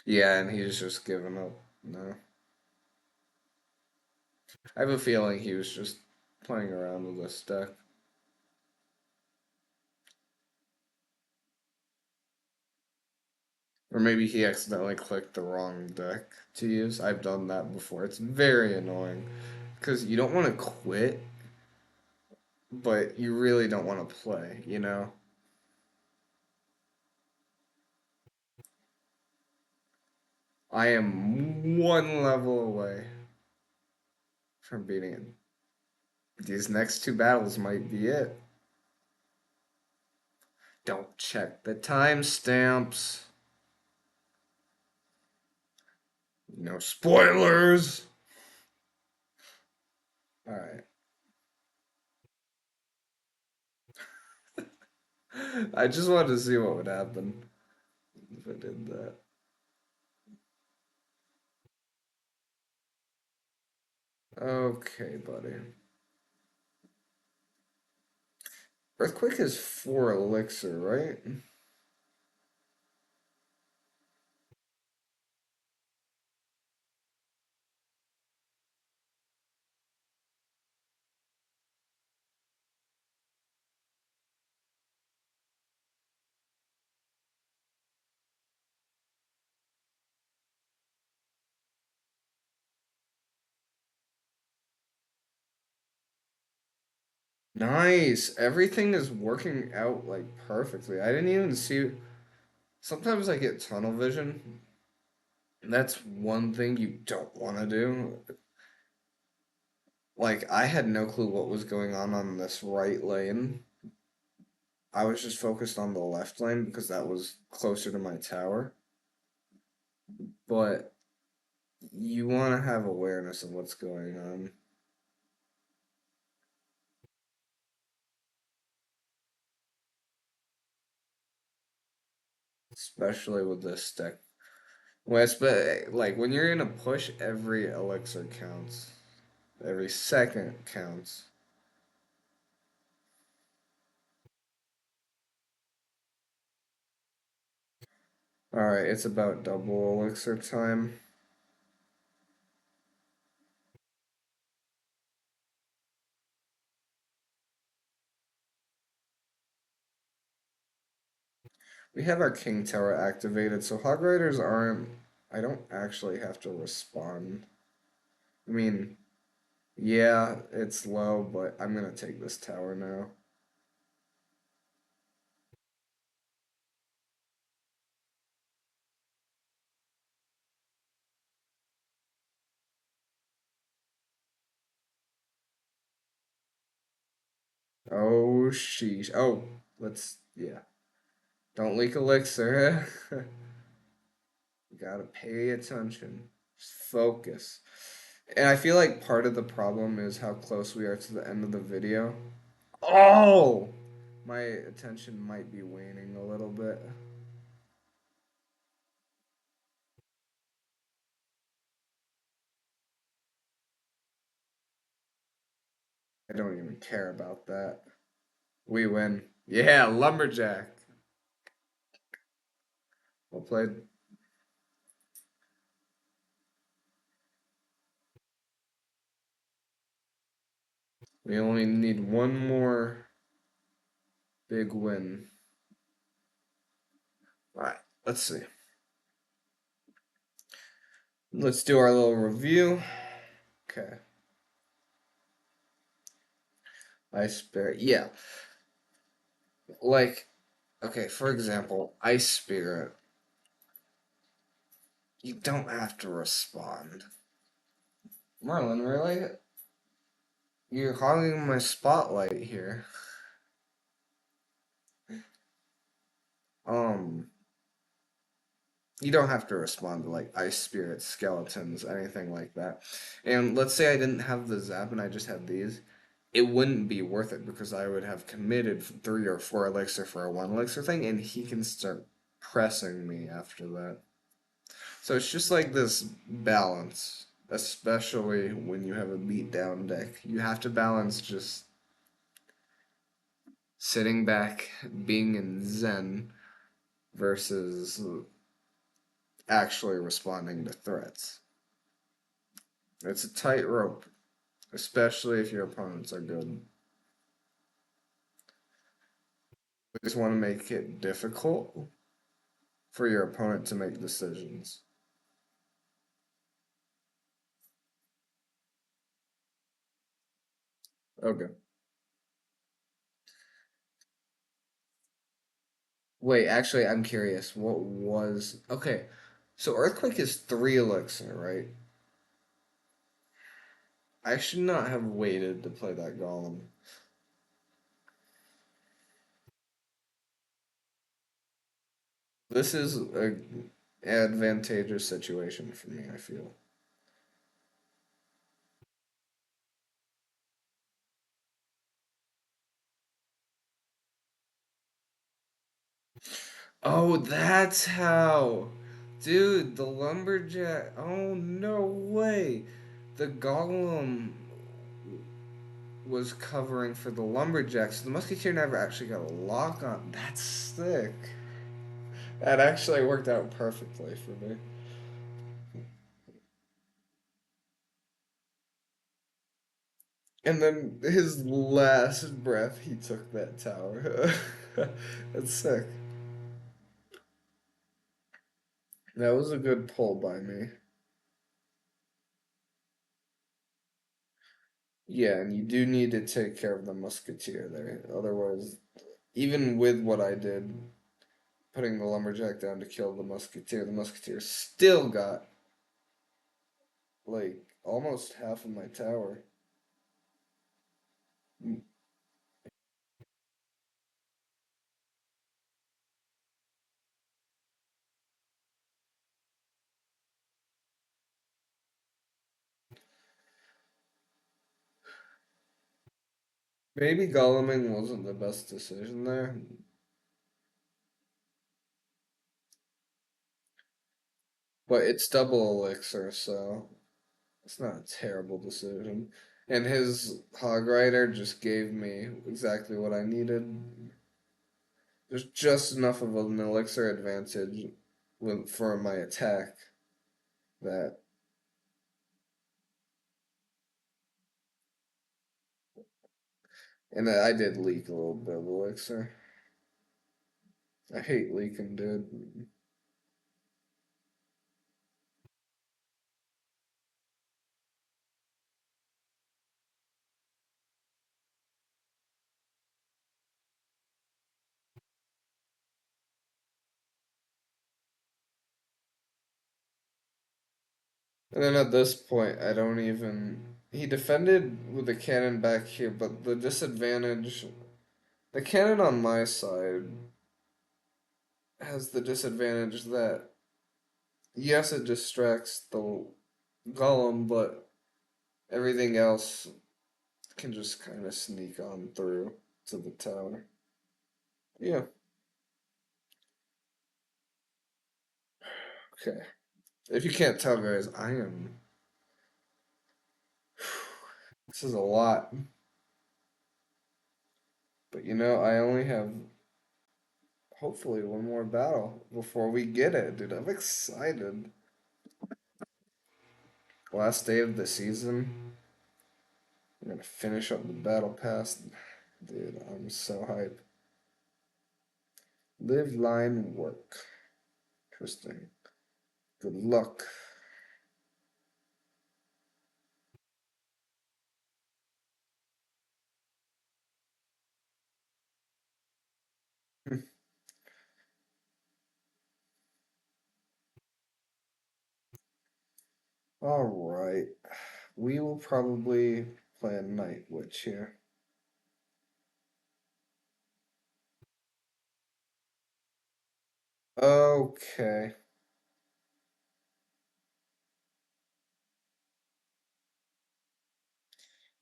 Yeah, and he's just given up. No. I have a feeling he was just playing around with this deck. Or maybe he accidentally clicked the wrong deck to use. I've done that before. It's very annoying. Because you don't want to quit but you really don't want to play, you know? I am one level away from beating it. These next two battles might be it. Don't check the timestamps. No spoilers. All right. I just wanted to see what would happen if I did that. Okay, buddy. Earthquake is 4 elixir, right? Nice. Everything is working out like perfectly. I didn't even see. Sometimes I get tunnel vision. And that's one thing you don't want to do. Like, I had no clue what was going on this right lane. I was just focused on the left lane because that was closer to my tower. But you want to have awareness of what's going on, especially with this deck. Like when you're in a push, every elixir counts. Every second counts. Alright, it's about double elixir time. We have our king tower activated, so hog riders aren't. I don't actually have to respond. I mean, yeah, it's low, but I'm gonna take this tower now. Oh, sheesh. Oh, yeah. Don't leak elixir. You gotta pay attention. Just focus. And I feel like part of the problem is how close we are to the end of the video. Oh! My attention might be waning a little bit. I don't even care about that. We win. Yeah, lumberjack. Well played. We only need one more big win. Alright, let's see. Let's do our little review. Okay. Ice Spirit. Yeah. Like, okay, for example, Ice Spirit. You don't have to respond. Marlon, really? You're hogging my spotlight here. Um, you don't have to respond to like ice spirits, skeletons, anything like that. And let's say I didn't have the zap and I just had these, it wouldn't be worth it because I would have committed 3 or 4 elixir for a 1 elixir thing, and he can start pressing me after that. So it's just like this balance, especially when you have a beatdown deck. You have to balance just sitting back, being in zen, versus actually responding to threats. It's a tightrope, especially if your opponents are good. You just want to make it difficult for your opponent to make decisions. Okay. Wait, actually, I'm curious. What was okay? So Earthquake is 3 elixir, right? I should not have waited to play that Golem. This is a advantageous situation for me, I feel. Oh, that's how. Dude, the lumberjack. Oh, no way. The Golem was covering for the lumberjacks. The musketeer never actually got a lock on. That's sick. That actually worked out perfectly for me. And then his last breath, he took that tower. That's sick. That was a good pull by me. Yeah, and you do need to take care of the musketeer there. Otherwise, even with what I did, putting the lumberjack down to kill the musketeer still got like almost half of my tower. Maybe Goleming wasn't the best decision there, but it's double elixir, so it's not a terrible decision. And his Hog Rider just gave me exactly what I needed. There's just enough of an elixir advantage for my attack that, and I did leak a little bit of elixir. I hate leaking, dude. And then at this point, I don't even. He defended with the cannon back here, but the disadvantage. The cannon on my side has the disadvantage that, yes, it distracts the golem, but everything else can just kind of sneak on through to the tower. Yeah, okay. If you can't tell, guys, I am. This is a lot. But I only have hopefully one more battle before we get it, dude. I'm excited. Last day of the season. I'm gonna finish up the battle pass. Dude, I'm so hyped. Live, line, work. Interesting. Good luck. Alright. We will probably play a Night Witch here. Okay.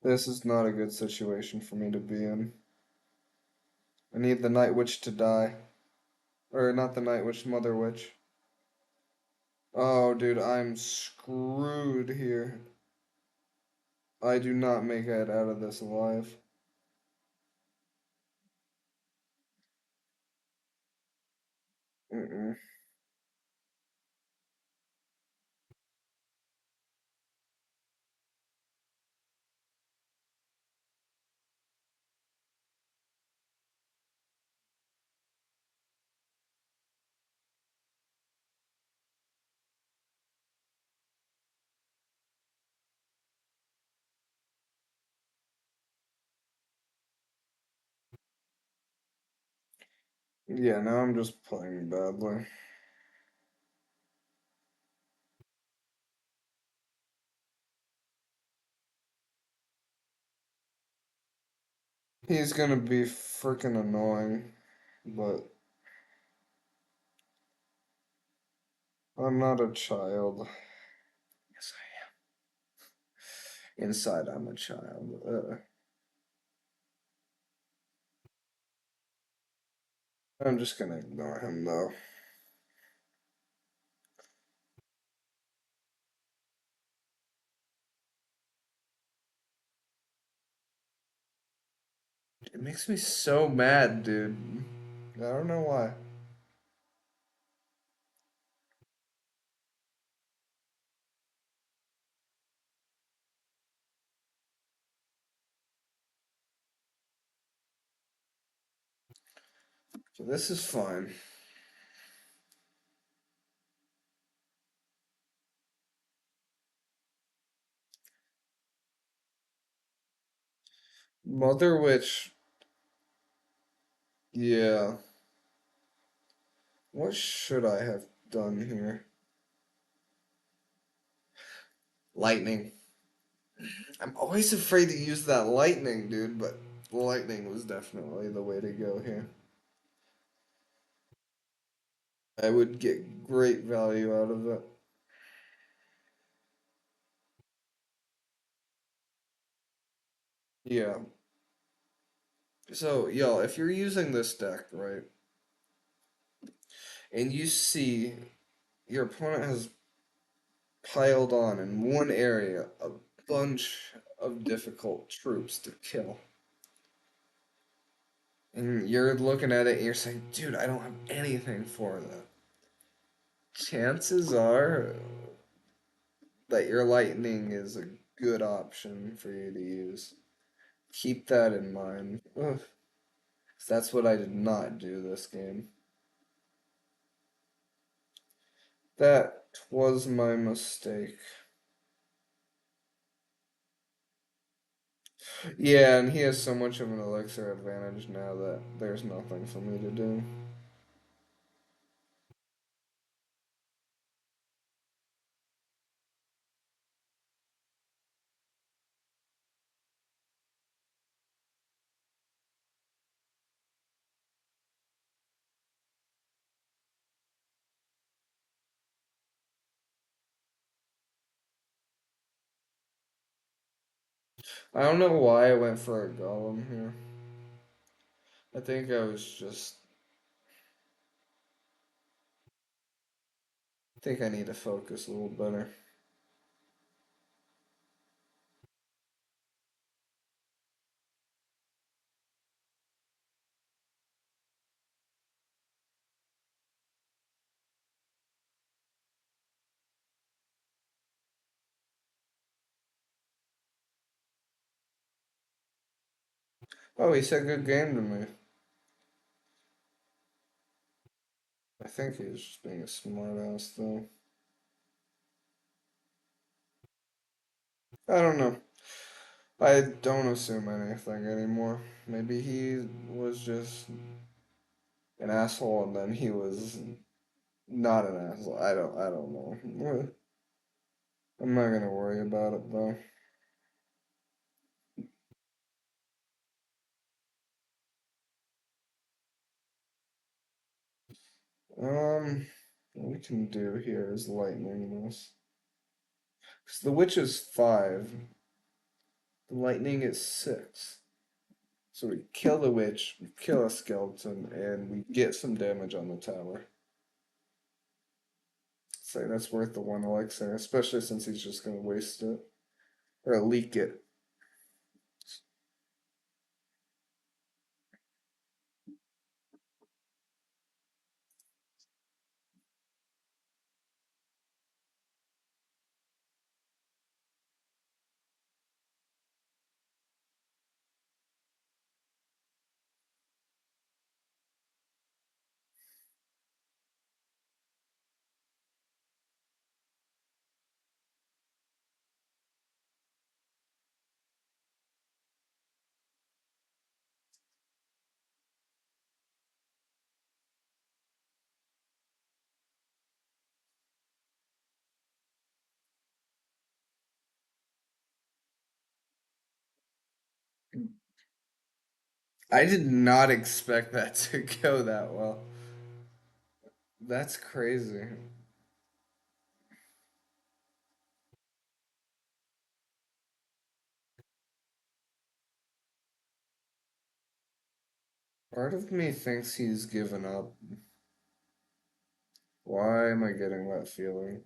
This is not a good situation for me to be in. I need the Night Witch to die. Or not the Night Witch, Mother Witch. Oh, dude, I'm screwed here. I do not make it out of this alive. Mm-mm. Yeah, now I'm just playing badly. He's gonna be freaking annoying, but I'm not a child. Yes, I am. Inside, I'm a child. I'm just gonna ignore him though. It makes me so mad, dude. I don't know why. So this is fine. Mother Witch, yeah. What should I have done here? Lightning. I'm always afraid to use that lightning, dude, but lightning was definitely the way to go here. I would get great value out of it. Yeah. So, y'all, if you're using this deck, right, and you see your opponent has piled on in one area a bunch of difficult troops to kill, and you're looking at it and you're saying, dude, I don't have anything for that. Chances are that your lightning is a good option for you to use. Keep that in mind. Ugh. 'Cause that's what I did not do this game. That was my mistake. Yeah, and he has so much of an elixir advantage now that there's nothing for me to do. I don't know why I went for a golem here. I think I was just. I think I need to focus a little better. Oh, he said good game to me. I think he was just being a smartass, though. I don't know. I don't assume anything anymore. Maybe he was just an asshole and then he was not an asshole. I don't know. I'm not gonna worry about it though. What we can do here is lightning this. Because the witch is 5, the lightning is 6. So we kill the witch, we kill a skeleton, and we get some damage on the tower. So that's worth the 1 elixir, especially since he's just gonna waste it. Or leak it. I did not expect that to go that well. That's crazy. Part of me thinks he's given up. Why am I getting that feeling?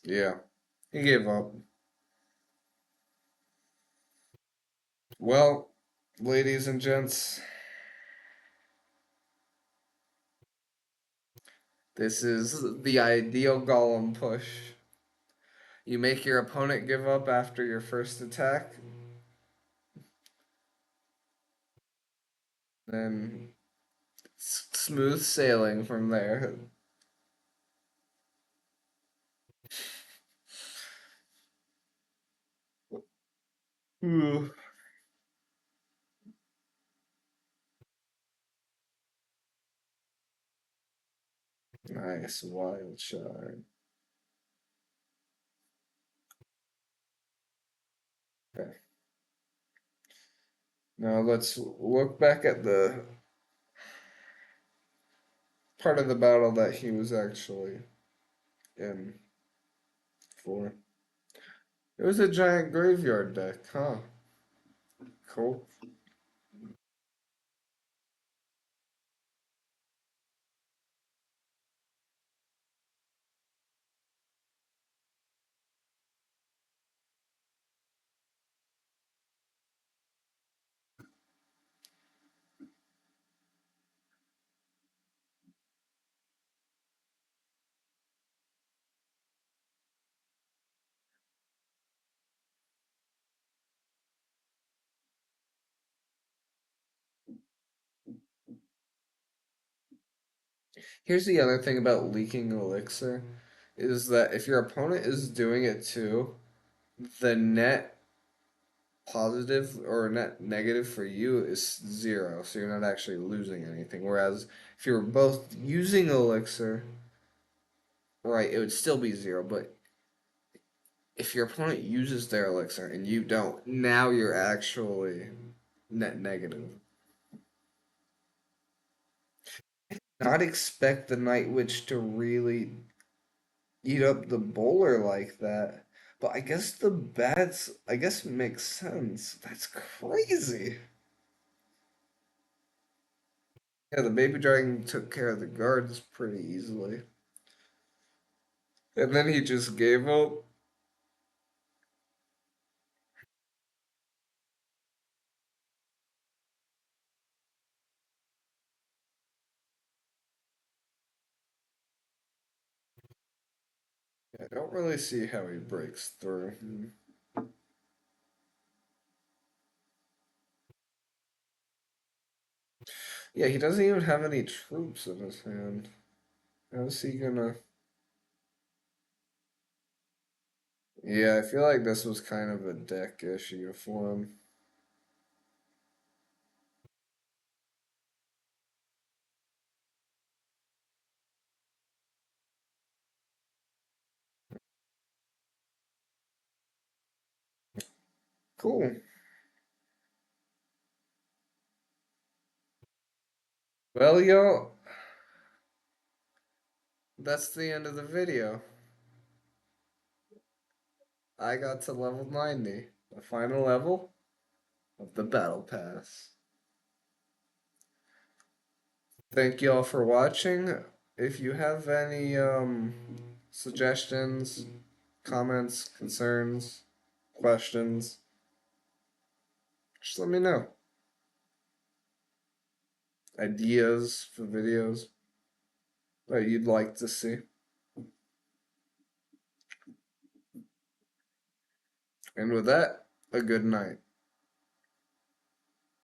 Yeah, he gave up. Well, ladies and gents, this is the ideal golem push. You make your opponent give up after your first attack, then smooth sailing from there. Ooh. Nice wild shard. Okay. Now let's look back at the part of the battle that he was actually in for. It was a giant graveyard deck, huh? Cool. Here's the other thing about leaking elixir is that if your opponent is doing it too, the net positive or net negative for you is zero, so you're not actually losing anything. Whereas if you're both using elixir, right, it would still be zero, but if your opponent uses their elixir and you don't, now you're actually net negative. Not expect the Night Witch to really eat up the bowler like that. But I guess the bats, I guess makes sense. That's crazy. Yeah, the baby dragon took care of the guards pretty easily. And then he just gave up. I don't really see how he breaks through. Yeah, he doesn't even have any troops in his hand. How's he gonna... Yeah, I feel like this was kind of a deck issue for him. Cool. Well, yo, that's the end of the video. I got to level 90, the final level of the Battle Pass. Thank you all for watching. If you have any suggestions, comments, concerns, questions, just let me know. Ideas for videos that you'd like to see. And with that, a good night.